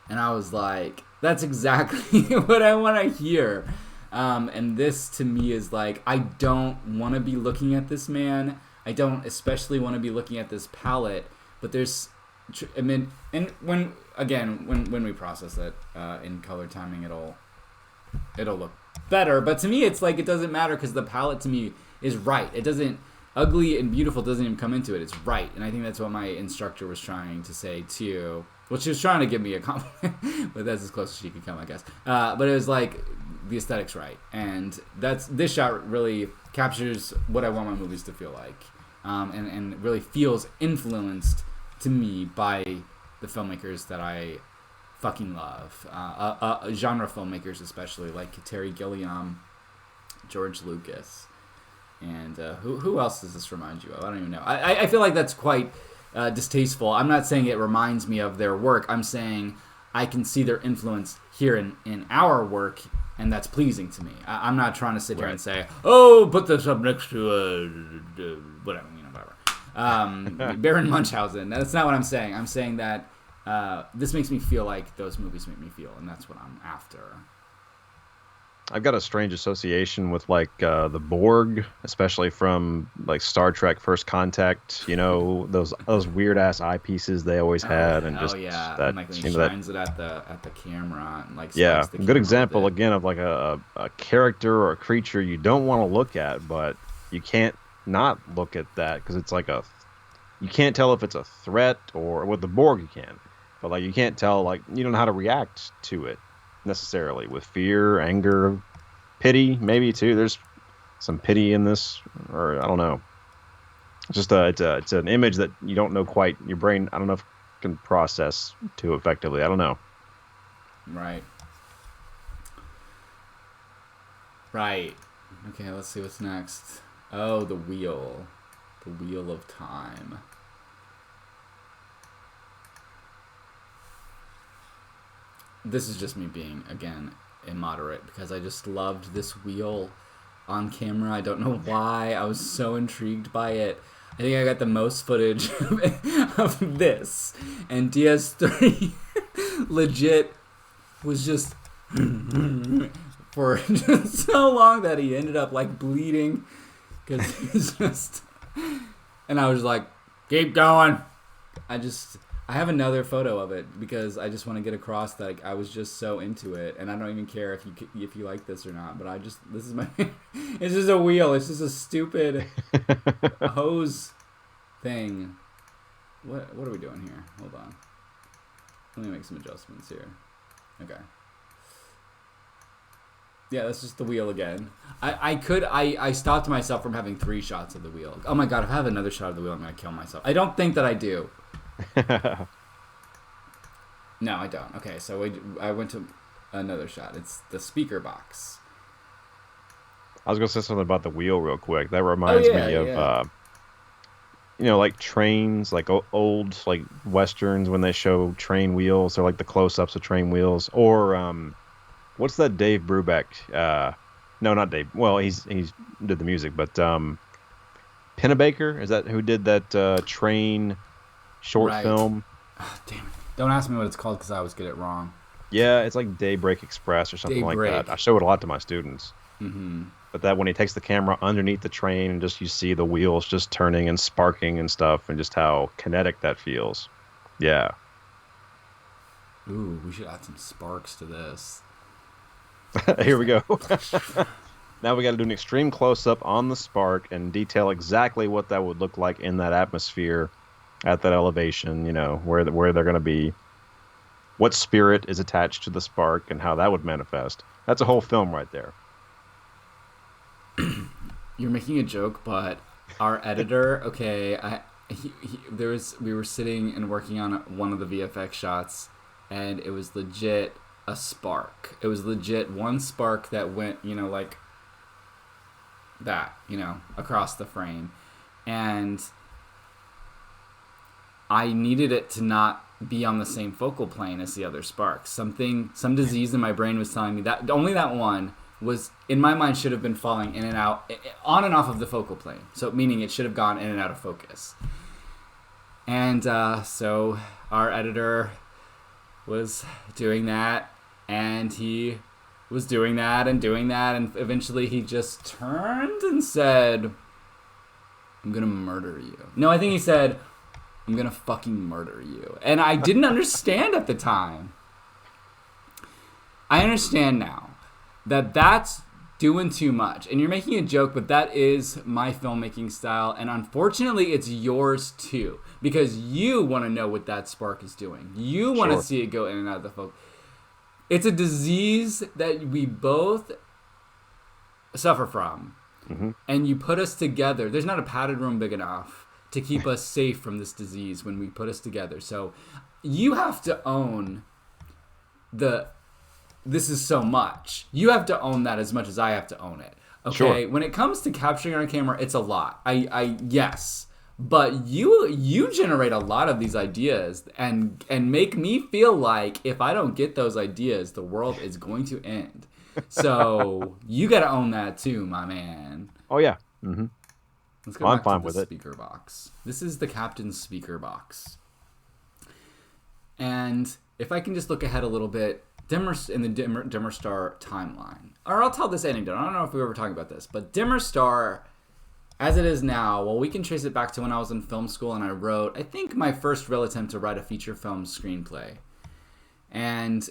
And I was like, that's exactly what I want to hear. And this to me is like, I don't want to be looking at this man. I don't especially want to be looking at this palette. But there's, and when we process it in color timing, it'll look better. But to me, it's like, it doesn't matter because the palette to me is right. It doesn't, ugly and beautiful doesn't even come into it. It's right. And I think that's what my instructor was trying to say too. Well, she was trying to give me a compliment, but that's as close as she could come, I guess. But it was like, the aesthetic's right. And this shot really captures what I want my movies to feel like. And really feels influenced to me by the filmmakers that I fucking love. Genre filmmakers especially, like Terry Gilliam, George Lucas. And who else does this remind you of? I don't even know. I feel like that's quite... distasteful. I'm not saying it reminds me of their work. I'm saying I can see their influence here in our work, and that's pleasing to me. I'm not trying to sit here and say, oh, put this up next to whatever. Baron Munchausen. That's not what I'm saying. I'm saying that this makes me feel like those movies make me feel, and that's what I'm after. I've got a strange association with like the Borg, especially from like Star Trek First Contact. Those weird ass eyepieces they always had, and just that, and like when he shines it at the camera and like yeah, good example again of like a character or a creature you don't want to look at, but you can't not look at that because it's like you can't tell if it's a threat or with the Borg you can, but like you can't tell, like you don't know how to react to it. necessarily with fear, anger, pity, maybe too. There's some pity in this, or I don't know. It's just it's an image that you don't know quite. Your brain, I don't know if it can process too effectively. I don't know. Right. Right. Okay, let's see what's next. Oh, the wheel. The wheel of time. This is just me being, again, immoderate because I just loved this wheel on camera. I don't know why. I was so intrigued by it. I think I got the most footage of this. And DS3 legit was just for just so long that he ended up like bleeding because he's just. And I was like, keep going. I have another photo of it because I just want to get across that like, I was just so into it, and I don't even care if you like this or not. But this is my. It's just a wheel. It's just a stupid hose thing. What are we doing here? Hold on. Let me make some adjustments here. Okay. Yeah, that's just the wheel again. I stopped myself from having 3 shots of the wheel. Oh my god, if I have another shot of the wheel, I'm gonna kill myself. I don't think that I do. No, I don't. Okay, so I went to another shot. It's the speaker box. I was gonna say something about the wheel real quick. That reminds me of like trains, like old like westerns when they show train wheels. They're like the close-ups of train wheels. Or what's that Dave Brubeck? No, not Dave. Well, he's did the music, but Pennebaker, is that who did that train short film? Oh, damn it. Don't ask me what it's called because I always get it wrong. Yeah, it's like Daybreak Express or something like that. I show it a lot to my students. Mm-hmm. But that when he takes the camera underneath the train and just you see the wheels just turning and sparking and stuff and just how kinetic that feels. Yeah. Ooh, we should add some sparks to this. Here we go. Now we got to do an extreme close-up on the spark and detail exactly what that would look like in that atmosphere at that elevation, where they're going to be, what spirit is attached to the spark and how that would manifest. That's a whole film right there. You're making a joke, but our editor, okay, we were sitting and working on one of the VFX shots, and it was legit a spark. It was legit one spark that went, like that, across the frame. And I needed it to not be on the same focal plane as the other sparks. Some disease in my brain was telling me that only that one was, in my mind, should have been falling in and out, on and off of the focal plane. So meaning it should have gone in and out of focus. And so our editor was doing that, and he was doing that, and eventually he just turned and said, I'm gonna murder you. No, I think he said, I'm gonna fucking murder you. And I didn't understand at the time. I understand now that that's doing too much. And you're making a joke, but that is my filmmaking style. And unfortunately, it's yours too. Because you want to know what that spark is doing. You want to see it go in and out of the focus. It's a disease that we both suffer from. Mm-hmm. And you put us together. There's not a padded room big enough to keep us safe from this disease when we put us together. So you have to own this is so much. You have to own that as much as I have to own it. Okay? Sure. When it comes to capturing on camera, it's a lot. Yes. But you generate a lot of these ideas and make me feel like if I don't get those ideas, the world is going to end. So you got to own that too, my man. Oh yeah. Mm-hmm. Let's go back to the speaker box. This is the captain's speaker box. And if I can just look ahead a little bit, Dimmer Star timeline. Or I'll tell this anecdote. I don't know if we were ever talking about this, but Dimmer Star, as it is now, well, we can trace it back to when I was in film school and I wrote, I think, my first real attempt to write a feature film screenplay. And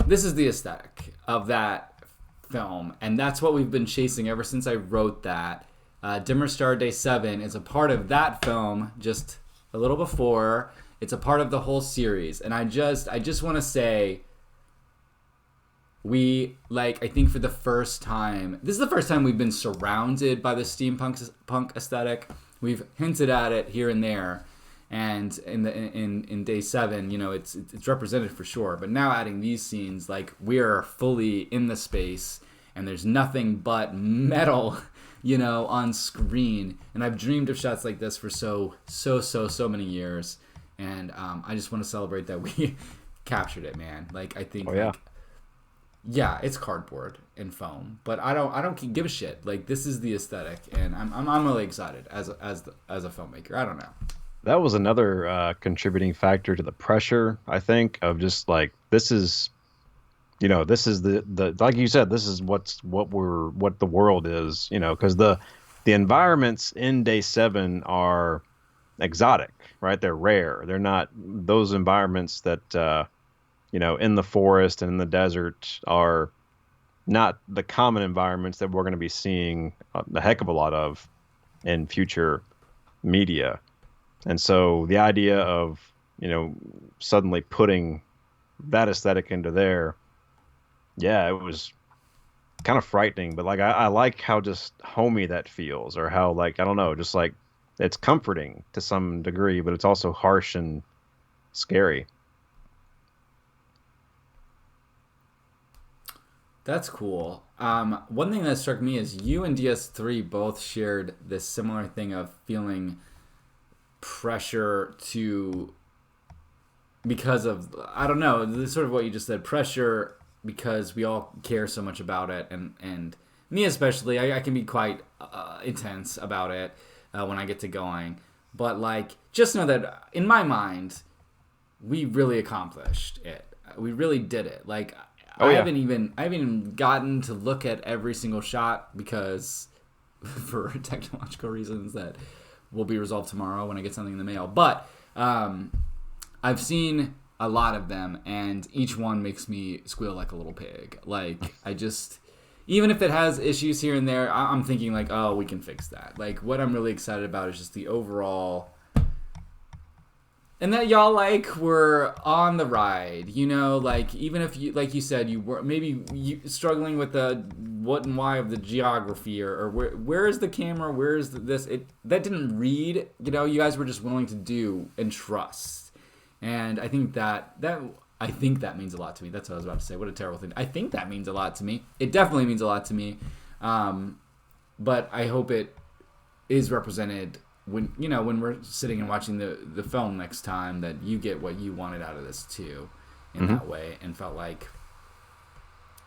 this is the aesthetic of that film, and that's what we've been chasing ever since I wrote that. Dimmer Star Day 7 is a part of that film, just a little before. It's a part of the whole series. And I just want to say, I think for the first time, this is the first time we've been surrounded by the steampunk aesthetic. We've hinted at it here and there, and in day 7, it's represented for sure. But now adding these scenes, like, we're fully in the space, and there's nothing but metal, on screen. And I've dreamed of shots like this for so many years, and I just want to celebrate that we captured it, man. Like, I think, yeah, it's cardboard and foam, but I don't give a shit. Like, this is the aesthetic, and I'm really excited as a filmmaker. I don't know. That was another contributing factor to the pressure, I think, of just like, this is the like you said, this is what the world is, because the environments in day 7 are exotic, right? They're rare. They're not those environments that in the forest and in the desert are not the common environments that we're going to be seeing a heck of a lot of in future media. And so the idea of, suddenly putting that aesthetic into there, yeah, it was kind of frightening, but like, I like how just homey that feels, or how, like, I don't know, just like, it's comforting to some degree, but it's also harsh and scary. That's cool. One thing that struck me is you and DS3 both shared this similar thing of feeling pressure because of, I don't know, this is sort of what you just said, pressure because we all care so much about it, and me especially, I can be quite intense about it when I get to going. But, like, just know that in my mind, we really accomplished it. We really did it. Like, I haven't even gotten to look at every single shot because for technological reasons that will be resolved tomorrow when I get something in the mail. But I've seen a lot of them, and each one makes me squeal like a little pig. Like, even if it has issues here and there, I'm thinking, like, oh, we can fix that. Like, what I'm really excited about is just the overall, and that y'all, like, were on the ride, like, even if you, like you said, you were maybe struggling with the what and why of the geography, or where is the camera, where is this, that didn't read, you guys were just willing to do and trust. And I think that means a lot to me. That's what I was about to say. What a terrible thing. I think that means a lot to me. It definitely means a lot to me. But I hope it is represented when we're sitting and watching the film next time, that you get what you wanted out of this too, in that way, and felt like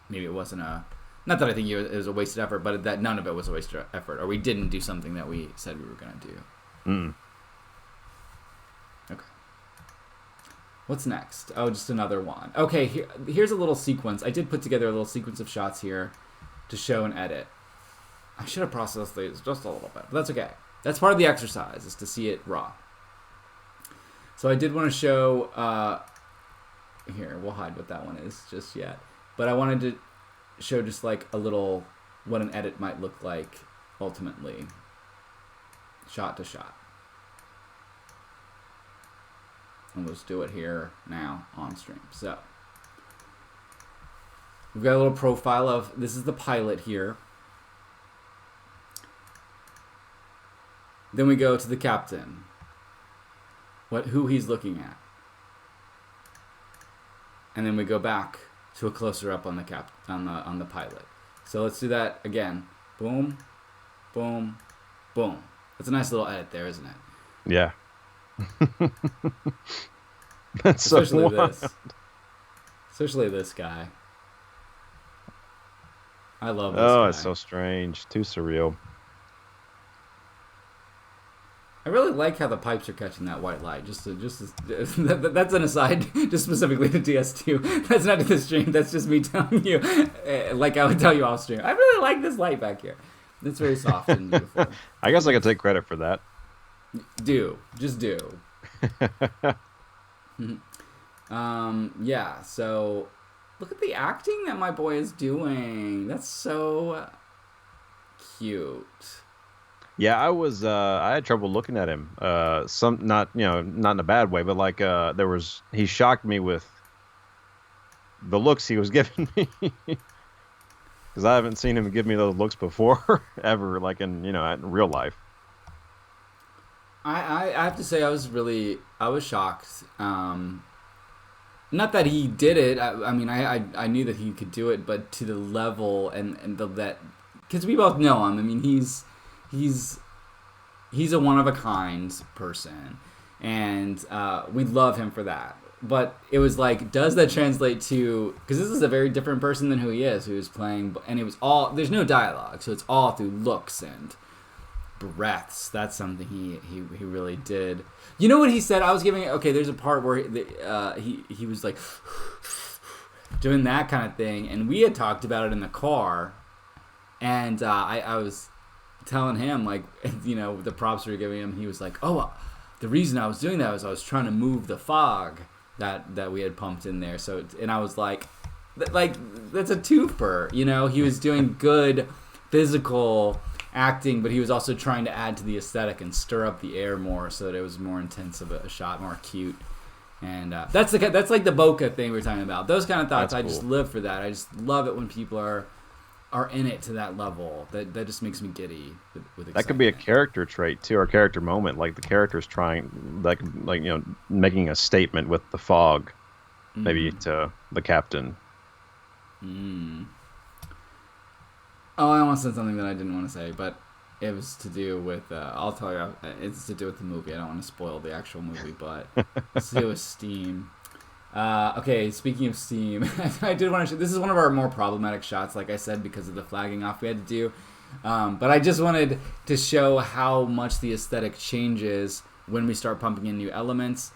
maybe it wasn't not that I think it was a wasted effort, but that none of it was a wasted effort, or we didn't do something that we said we were going to do. Okay. What's next? Oh, just another one. Okay, here's a little sequence. I did put together a little sequence of shots here to show and edit. I should have processed these just a little bit, but that's okay. That's part of the exercise, is to see it raw. So I did want to show, here, we'll hide what that one is just yet. But I wanted to show just like a little, what an edit might look like ultimately, shot to shot. And we'll just do it here now on stream. So we've got a little profile of, this is the pilot here. Then we go to the captain, who he's looking at. And then we go back to a closer up on the on the pilot. So let's do that again. Boom, boom, boom. That's a nice little edit there, isn't it? Yeah. That's especially so wild. Especially this guy. I love this guy. It's so strange. Too surreal. I really like how the pipes are catching that white light. That's an aside, just specifically to DS2. That's not to the stream. That's just me telling you, like I would tell you off stream. I really like this light back here. It's very soft and beautiful. I guess I could take credit for that. Just do. Yeah. So look at the acting that my boy is doing. That's so cute. Yeah, I had trouble looking at him. Some not not in a bad way, but like he shocked me with the looks he was giving me because I haven't seen him give me those looks before ever, like in real life. I have to say I was shocked. Not that he did it. I mean, I knew that he could do it, but to the level and that, because we both know him. I mean, he's a one of a kind person, and we love him for that. But it was like, does that translate to? Because this is a very different person than who he is, who is playing, and it was all, there's no dialogue, so it's all through looks and breaths. That's something he really did. You know what he said? I was giving it. Okay, there's a part where he was like doing that kind of thing, and we had talked about it in the car, and I was telling him, like, the props we were giving him. He was like, oh, the reason I was doing that was I was trying to move the fog that we had pumped in there. So, and I was like that's a twofer. He was doing good physical acting, but he was also trying to add to the aesthetic and stir up the air more so that it was more intense of a shot, more cute. And that's like the bokeh thing we were talking about. Those kind of thoughts, I just live for that. I just love it when people are in it to that level. That just makes me giddy with excitement. That could be a character trait too, or character moment. Like the character's trying, like making a statement with the fog, maybe to the captain. Oh, I almost said something that I didn't want to say, but it was to do with, I'll tell you, it's to do with the movie. I don't want to spoil the actual movie, but it's to do with Steam. Okay, speaking of Steam, I did want to show, this is one of our more problematic shots, like I said, because of the flagging off we had to do. But I just wanted to show how much the aesthetic changes when we start pumping in new elements.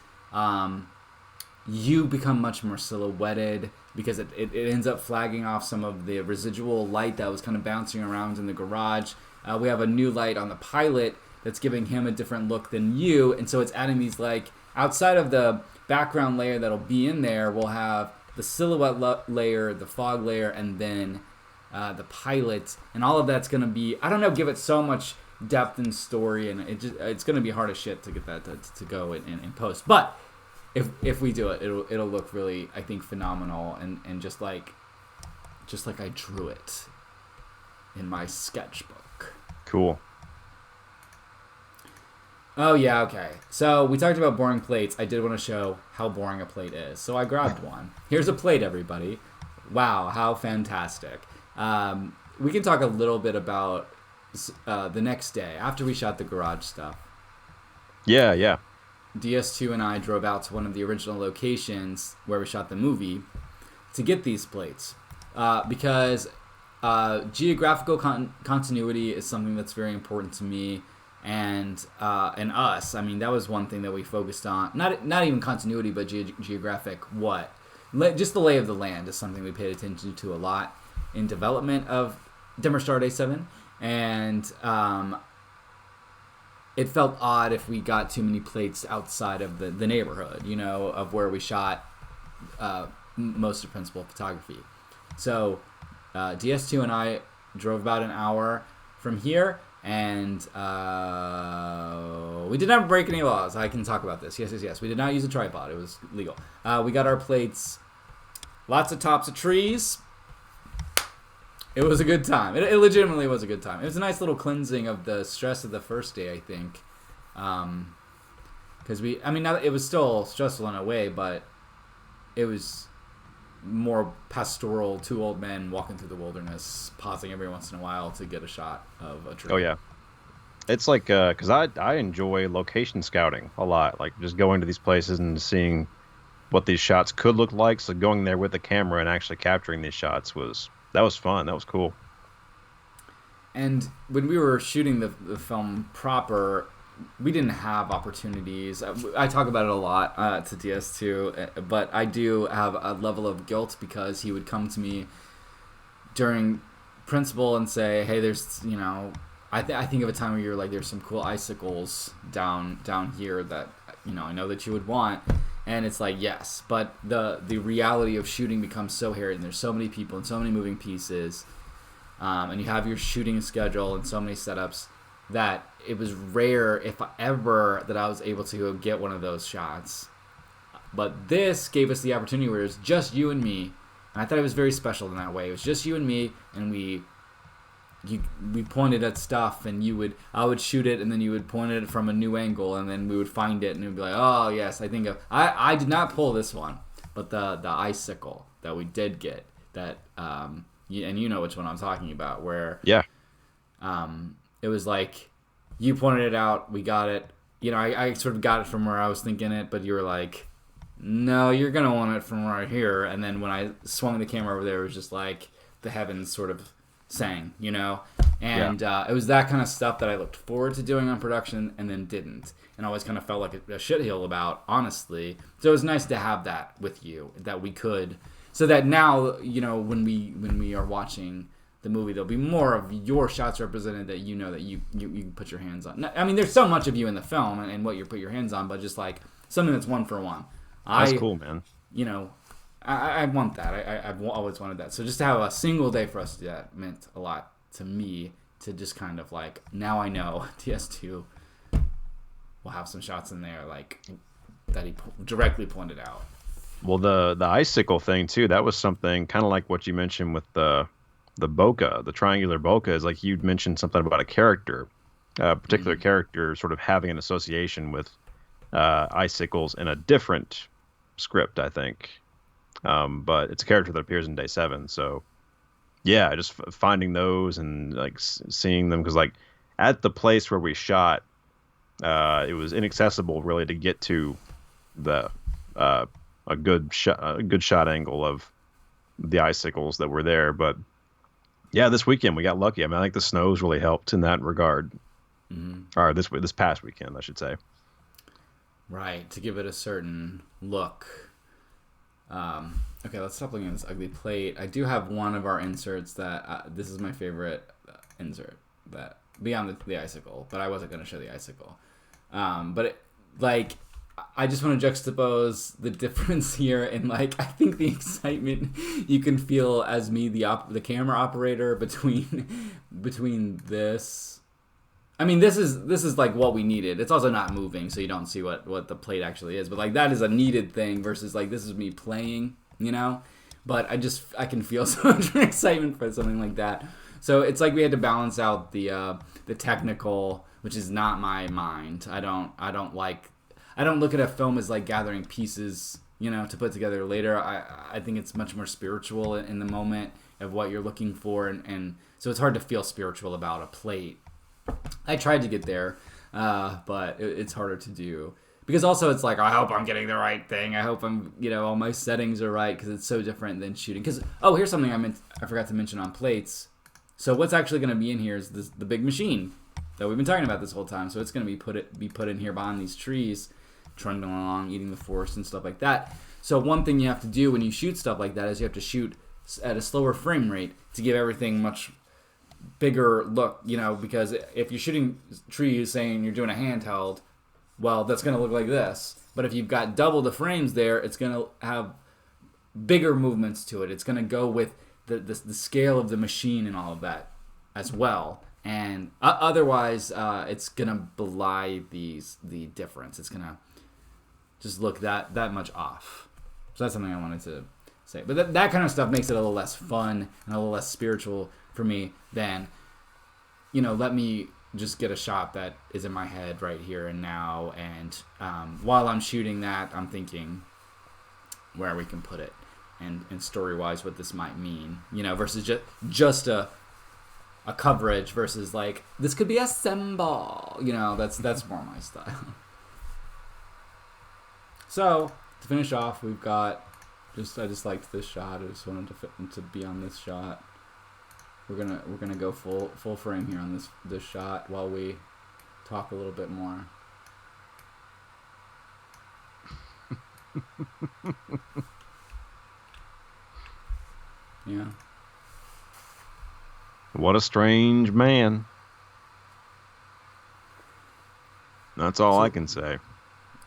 You become much more silhouetted because it ends up flagging off some of the residual light that was kind of bouncing around in the garage. We have a new light on the pilot that's giving him a different look than you, and so it's adding these, like, outside of the background layer that'll be in there, we'll have the silhouette layer, the fog layer, and then the pilot, and all of that's going to be, I don't know, give it so much depth and story, and it's going to be hard as shit to get that to go in post. But if we do it, it'll look really, I think, phenomenal, and just like I drew it in my sketchbook. Cool. Oh yeah, okay. So we talked about boring plates. I did want to show how boring a plate is. So I grabbed one. Here's a plate, everybody. Wow, how fantastic. We can talk a little bit about the next day after we shot the garage stuff. Yeah. DS2 and I drove out to one of the original locations where we shot the movie to get these plates because geographical continuity is something that's very important to me and us. I mean, that was one thing that we focused on. Not even continuity, but geographic just the lay of the land is something we paid attention to a lot in development of Dimmer Star Day 7, and it felt odd if we got too many plates outside of the neighborhood, of where we shot most of principal photography. So DS2 and I drove about an hour from here, and we did not break any laws. I can talk about this. Yes. We did not use a tripod. It was legal. We got our plates, lots of tops of trees. It was a good time. It legitimately was a good time. It was a nice little cleansing of the stress of the first day, I think. Because it was still stressful in a way, but it was more pastoral, two old men walking through the wilderness, pausing every once in a while to get a shot of a tree. Oh, yeah. It's like, because I enjoy location scouting a lot, like just going to these places and seeing what these shots could look like. So going there with the camera and actually capturing these shots was fun. That was cool. And when we were shooting the film proper, we didn't have opportunities. I talk about it a lot to DS2, but I do have a level of guilt because he would come to me during principal and say, hey, there's, I think of a time where you're like, there's some cool icicles down here that, I know that you would want. And it's like, yes, but the reality of shooting becomes so hairy, and there's so many people and so many moving pieces, and you have your shooting schedule and so many setups. that it was rare, if ever, that I was able to go get one of those shots. But this gave us the opportunity where it was just you and me, and I thought it was very special in that way. It was just you and me, and we pointed at stuff, and I would shoot it, and then you would point it from a new angle, and then we would find it, and it would be like, oh yes, I did not pull this one, but the icicle that we did get, that and you know which one I'm talking about, where Yeah. it was like you pointed it out, we got it. I sort of got it from where I was thinking it, but you were like, no, you're gonna want it from right here. And then when I swung the camera over there, it was just like the heavens sort of sang, and it was that kind of stuff that I looked forward to doing on production and then didn't, and always kind of felt like a shitheel about, honestly. So it was nice to have that with you, that we could, so that now, when we are watching the movie, there'll be more of your shots represented that that you can put your hands on. I mean, there's so much of you in the film and what you put your hands on, but just like something that's one for one. That's cool, man. I want that. I've always wanted that. So just to have a single day for us to do that meant a lot to me, to just kind of like, now I know DS2 will have some shots in there like that he directly pointed out. Well, the icicle thing too, that was something kind of like what you mentioned with the bokeh, the triangular bokeh, is like you'd mentioned something about a character, a particular character sort of having an association with icicles in a different script, I think. But it's a character that appears in Day 7, so yeah, just finding those and like seeing them, because like at the place where we shot, it was inaccessible really to get to the a good shot angle of the icicles that were there. But yeah, this weekend we got lucky. I mean, I think the snows really helped in that regard. Or this past weekend, I should say. Right, to give it a certain look. Okay, let's stop looking at this ugly plate. I do have one of our inserts that this is my favorite insert, that beyond the icicle, but I wasn't going to show the icicle. But I just want to juxtapose the difference here, and like I think the excitement you can feel as me, the camera operator, between this. I mean, this is like what we needed. It's also not moving, so you don't see what the plate actually is. But like that is a needed thing versus like this is me playing, But I can feel so much excitement for something like that. So it's like we had to balance out the technical, which is not my mind. I don't look at a film as like gathering pieces, to put together later. I think it's much more spiritual in the moment of what you're looking for, and so it's hard to feel spiritual about a plate. I tried to get there, but it's harder to do. Because also it's like, I hope I'm getting the right thing. I hope I'm, all my settings are right, because it's so different than shooting. Because, here's something I forgot to mention on plates. So what's actually going to be in here is the big machine that we've been talking about this whole time. So it's going to be put in here behind these trees, trundling along, eating the forest and stuff like that. So one thing you have to do when you shoot stuff like that is you have to shoot at a slower frame rate to give everything much bigger look, because if you're shooting trees saying you're doing a handheld, well, that's going to look like this. But if you've got double the frames there, it's going to have bigger movements to it. It's going to go with the scale of the machine and all of that as well. And otherwise, it's going to belie the difference. It's going to just look that much off. So that's something I wanted to say. But that kind of stuff makes it a little less fun and a little less spiritual for me than, let me just get a shot that is in my head right here and now. And while I'm shooting that, I'm thinking where we can put it and story-wise what this might mean, versus just a coverage versus like, this could be a symbol, that's more my style. So to finish off, we've got I just liked this shot. I just wanted to be on this shot. We're gonna go full frame here on this shot while we talk a little bit more. Yeah. What a strange man. That's all I can say.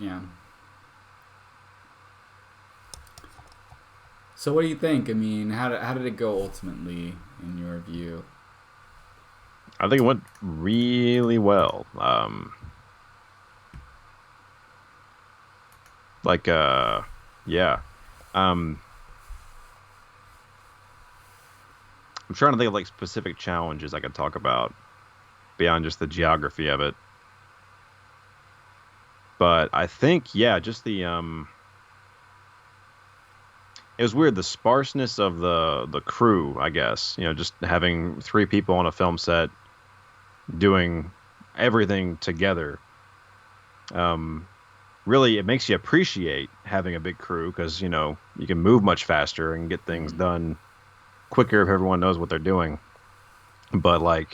Yeah. So what do you think? I mean, how did it go ultimately in your view? I think it went really well. Like, yeah. Um, I'm trying to think of like specific challenges I could talk about beyond just the geography of it. But I think, yeah, just it was weird the sparseness of the crew, I guess. Just having three people on a film set doing everything together. Um, Really, it makes you appreciate having a big crew because you can move much faster and get things Mm. done quicker if everyone knows what they're doing. But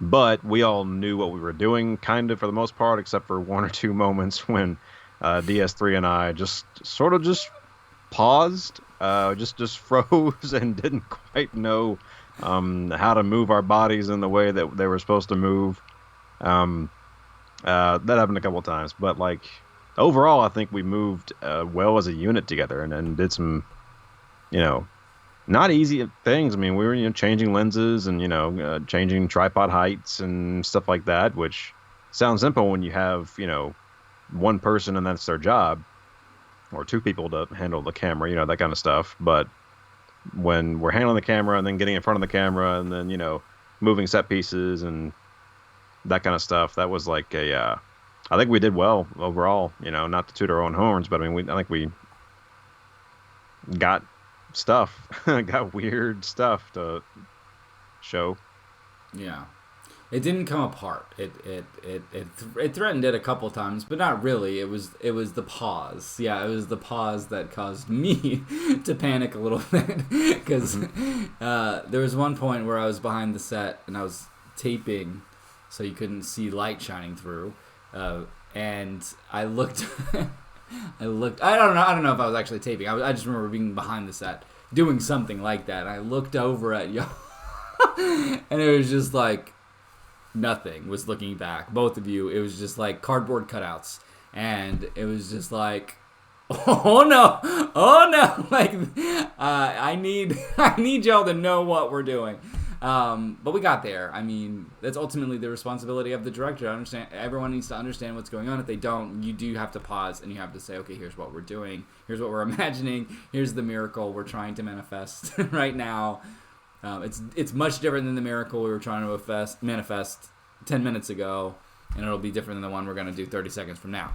but we all knew what we were doing, kind of for the most part, except for one or two moments when DS3 and I just sort of just paused, just froze and didn't quite know how to move our bodies in the way that they were supposed to move. Um, that happened a couple of times, but overall, I think we moved well as a unit together and did some, you know, not easy things. I mean, we were changing lenses and changing tripod heights and stuff like that, which sounds simple when you have one person and that's their job, or two people to handle the camera, that kind of stuff. But when we're handling the camera and then getting in front of the camera and then moving set pieces and that kind of stuff, that was like a I think we did well overall. Not to toot our own horns, but I mean, I think we got stuff, got weird stuff to show. Yeah. It didn't come apart. It threatened it a couple times, but not really. It was the pause. Yeah, it was the pause that caused me to panic a little bit because there was one point where I was behind the set and I was taping, so you couldn't see light shining through, and I looked. I looked. I don't know. I don't know if I was actually taping. I just remember being behind the set doing something like that. And I looked over at y'all, and it was just like nothing was looking back. Both of you, it was just like cardboard cutouts, and it was just like, oh no, oh no, like I need I need y'all to know what we're doing. But we got there. I mean, that's ultimately the responsibility of the director. I understand. Everyone needs to understand what's going on. If they don't, you do have to pause and you have to say, okay, here's what we're doing. Here's what we're imagining. Here's the miracle we're trying to manifest right now. It's much different than the miracle we were trying to manifest 10 minutes ago, and it'll be different than the one we're going to do 30 seconds from now.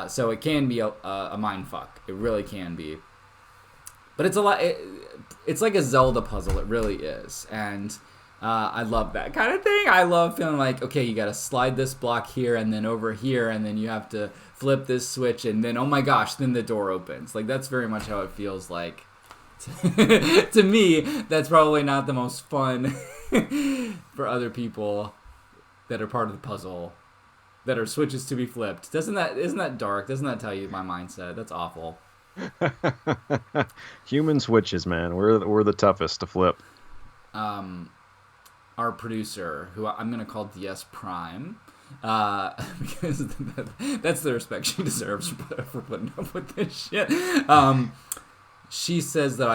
So it can be a mind fuck. It really can be. But it's a lot. It's like a Zelda puzzle. It really is, and I love that kind of thing. I love feeling like, okay, you got to slide this block here and then over here, and then you have to flip this switch, and then oh my gosh, then the door opens. Like that's very much how it feels like. To me, that's probably not the most fun for other people that are part of the puzzle, that are switches to be flipped. Isn't that dark? Doesn't that tell you my mindset? That's awful. Human switches, man. We're the toughest to flip. Our producer, who I'm gonna call DS Prime, because that's the respect she deserves for putting up with this shit. She says that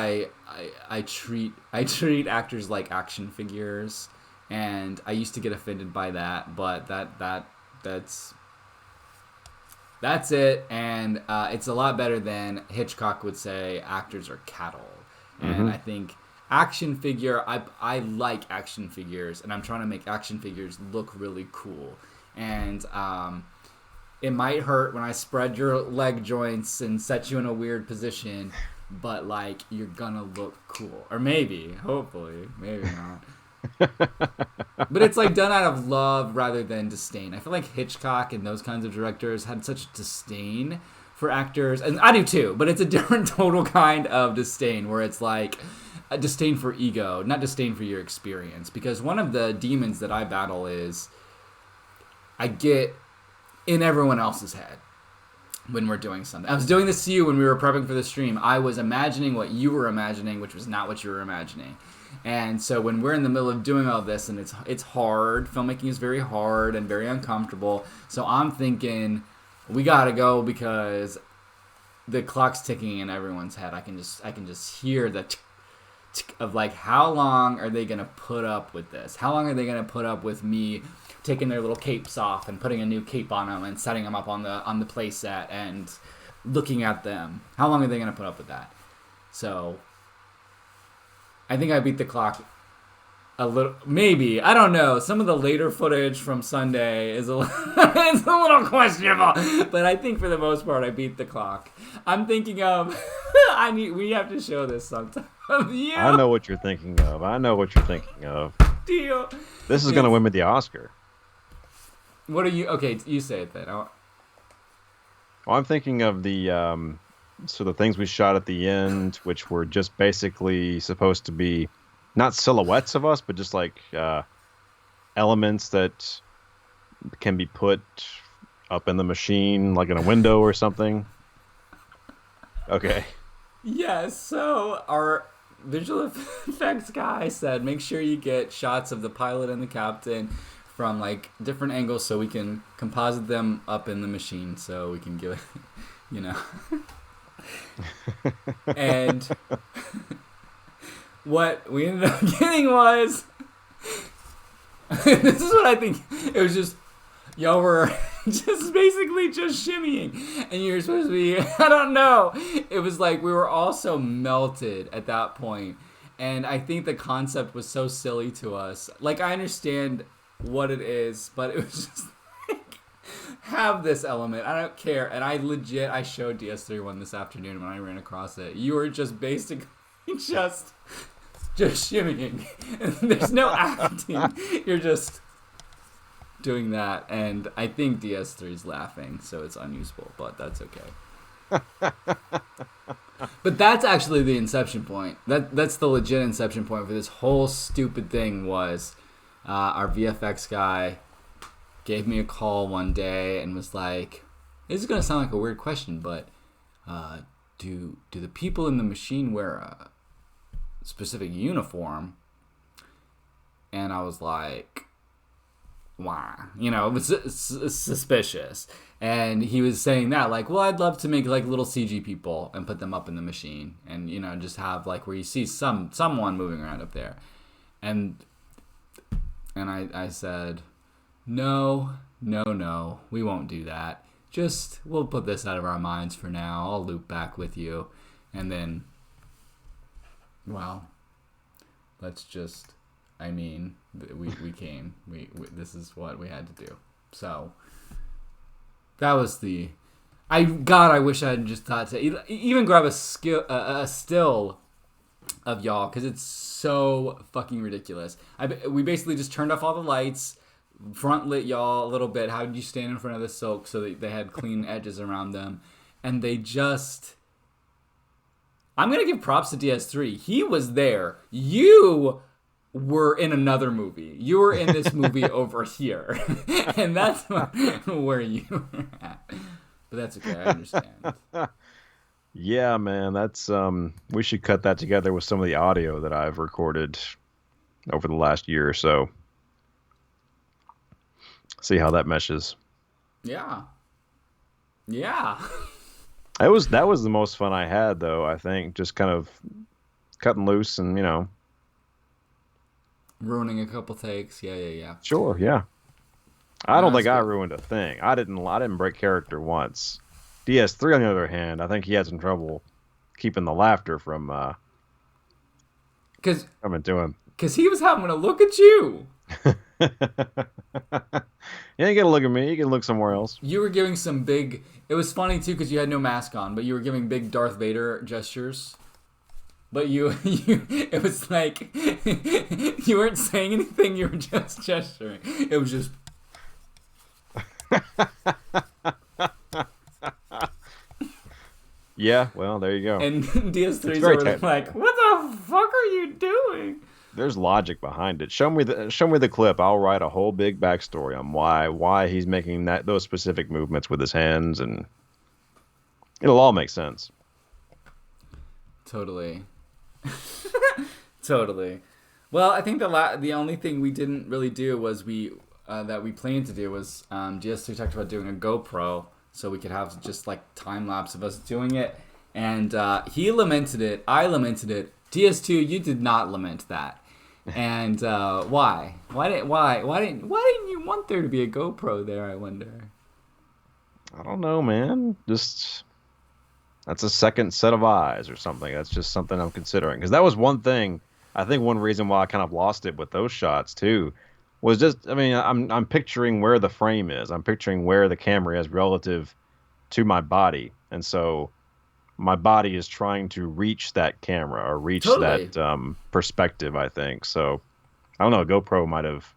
I treat actors like action figures, and I used to get offended by that, but that's it, and it's a lot better than Hitchcock would say actors are cattle. And I think action figure, I like action figures, and I'm trying to make action figures look really cool. And it might hurt when I spread your leg joints and set you in a weird position, but like you're gonna look cool. Or maybe, hopefully, maybe not. But it's like done out of love rather than disdain. I feel like Hitchcock and those kinds of directors had such disdain for actors, and I do too, but it's a different total kind of disdain where it's like a disdain for ego, not disdain for your experience. Because one of the demons that I battle is I get in everyone else's head when we're doing something. I was doing this to you when we were prepping for the stream. I was imagining what you were imagining, which was not what you were imagining. And so when we're in the middle of doing all this, and it's hard, filmmaking is very hard and very uncomfortable. So I'm thinking, we gotta go because the clock's ticking in everyone's head. I can just hear the of like, how long are they gonna put up with this? How long are they gonna put up with me taking their little capes off and putting a new cape on them and setting them up on the play set and looking at them? How long are they gonna put up with that? So I think I beat the clock a little, maybe. I don't know. Some of the later footage from Sunday is it's a little questionable, but I think for the most part I beat the clock. I'm thinking of we have to show this sometime. I know what you're thinking of. Deal. This is gonna win me the Oscar. What are you? Okay, you say it then. Well, I'm thinking of the so the things we shot at the end, which were just basically supposed to be not silhouettes of us, but just like elements that can be put up in the machine, like in a window or something. Okay. Yeah, so our visual effects guy said make sure you get shots of the pilot and the captain from like different angles so we can composite them up in the machine so we can give it, And what we ended up getting was this is what I think. It was just y'all were just basically just shimmying, and you're supposed to be. I don't know. It was like we were all so melted at that point, and I think the concept was so silly to us. Like I understand what it is, but it was just like have this element. I don't care, and I showed DS3 one this afternoon when I ran across it. You were just basically just shimmying. There's no acting. You're just doing that, and I think DS3 is laughing, so it's unusable, but that's okay. But that's actually the inception point. That's the legit inception point for this whole stupid thing was our VFX guy gave me a call one day and was like, this is going to sound like a weird question, but do the people in the machine wear a specific uniform? And I was like, why? It was suspicious. And he was saying that like, well, I'd love to make like little CG people and put them up in the machine and just have like where you see someone moving around up there. And I said, no, we won't do that. Just we'll put this out of our minds for now. I'll loop back with you. And then well, let's just, we came. We this is what we had to do. So that was I wish I had just thought to even grab a still of y'all because it's so fucking ridiculous. We basically just turned off all the lights, front lit y'all a little bit. How did you stand in front of the silk so that they had clean edges around them, and they just. I'm going to give props to DS3. He was there. You were in another movie. You were in this movie over here. And that's where you were at. But that's okay. I understand. Yeah, man. That's we should cut that together with some of the audio that I've recorded over the last year or so. See how that meshes. Yeah. Yeah. That was the most fun I had, though, I think. Just kind of cutting loose and, ruining a couple takes. Yeah. Sure, yeah. I don't think I ruined a thing. I didn't break character once. DS3, on the other hand, I think he had some trouble keeping the laughter from coming to him. Because he was having a look at you. You ain't gonna look at me. You can look somewhere else. You were giving some big. It was funny too because you had no mask on, but you were giving big Darth Vader gestures. But you it was like you weren't saying anything. You were just gesturing. It was just. Yeah. Well, there you go. And DS3's over like, what the fuck are you doing? There's logic behind it. Show me the clip. I'll write a whole big backstory on why he's making those specific movements with his hands, and it'll all make sense. Totally. Totally. Well, I think the only thing we didn't really do was that we planned to do was DS3 talked about doing a GoPro so we could have just like time lapse of us doing it, And he lamented it. I lamented it. DS2, you did not lament that. And why? Why didn't you want there to be a GoPro there? I wonder. I don't know, man. Just that's a second set of eyes or something. That's just something I'm considering. Because that was one thing. I think one reason why I kind of lost it with those shots too was just. I mean, I'm picturing where the frame is. I'm picturing where the camera is relative to my body, and so my body is trying to reach that camera or reach Totally. that perspective. I think so. I don't know. GoPro might have.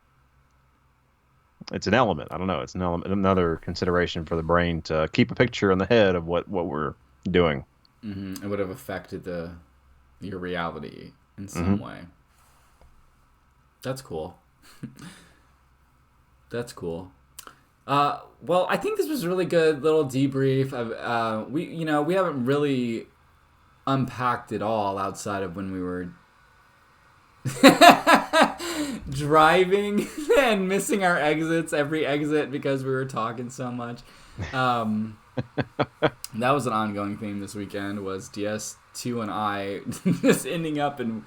It's an element. I don't know. It's an element, another consideration for the brain to keep a picture in the head of what we're doing. It would have affected your reality in some way. That's cool. That's cool. Well, I think this was a really good little debrief. We haven't really unpacked it all outside of when we were driving and missing our exits, every exit, because we were talking so much. That was an ongoing theme this weekend, was DS2 and I just ending up in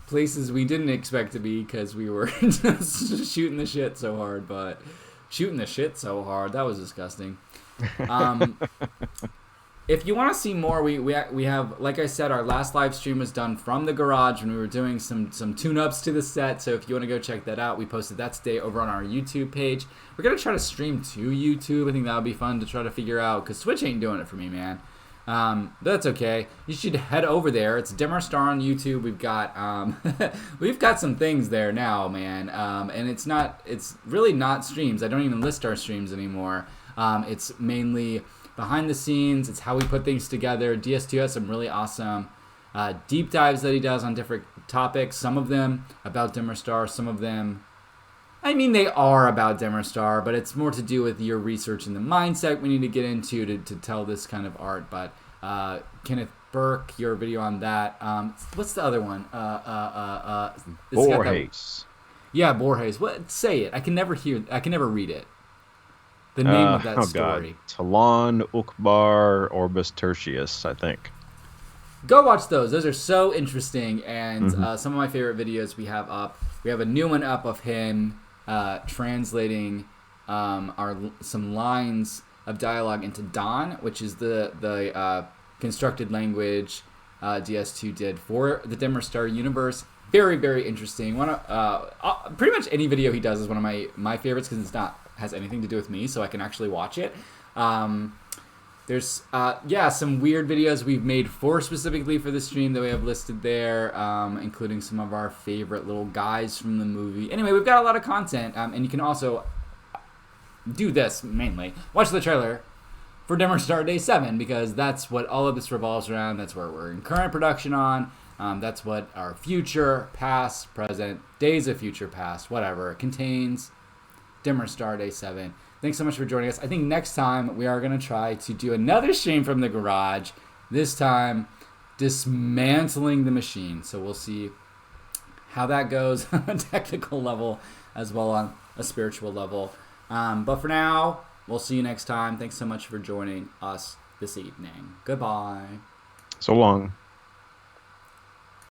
places we didn't expect to be because we were just shooting the shit so hard. But shooting the shit so hard, that was disgusting. If you want to see more, we have, like I said, our last live stream was done from the garage when we were doing some tune-ups to the set. So if you want to go check that out, we posted that today over on our YouTube page. We're going to try to stream to YouTube. I think that would be fun to try to figure out, because Twitch ain't doing it for me, man. That's okay. You should head over there. It's Demerstar on YouTube. We've got we've got some things there now, man. And it's really not streams. I don't even list our streams anymore. It's mainly behind the scenes. It's how we put things together. DS2 has some really awesome deep dives that he does on different topics. Some of them about Demerstar, some of them, I mean, they are about Demerstar, but it's more to do with your research and the mindset we need to get into to tell this kind of art. But Kenneth Burke, your video on that. What's the other one? Borges. Yeah, Borges. What? Say it. I can never read it. The name of that story. Talon Ukbar Orbis Tertius, I think. Go watch those. Those are so interesting, and some of my favorite videos we have up. We have a new one up of him translating some lines of dialogue into Don, which is the constructed language DS2 did for the Demerstar universe. Very, very interesting. Pretty much any video he does is one of my favorites, because it's not has anything to do with me, so I can actually watch it. There's some weird videos we've made specifically for the stream that we have listed there, including some of our favorite little guys from the movie. Anyway, we've got a lot of content, and you can also do this mainly. Watch the trailer for Demerstar Day 7, because that's what all of this revolves around. That's where we're in current production on. That's what our future, past, present, days of future past, whatever, contains. Demerstar Day 7. Thanks so much for joining us. I think next time we are going to try to do another stream from the garage. This time, dismantling the machine. So we'll see how that goes on a technical level as well on a spiritual level. But for now, we'll see you next time. Thanks so much for joining us this evening. Goodbye. So long.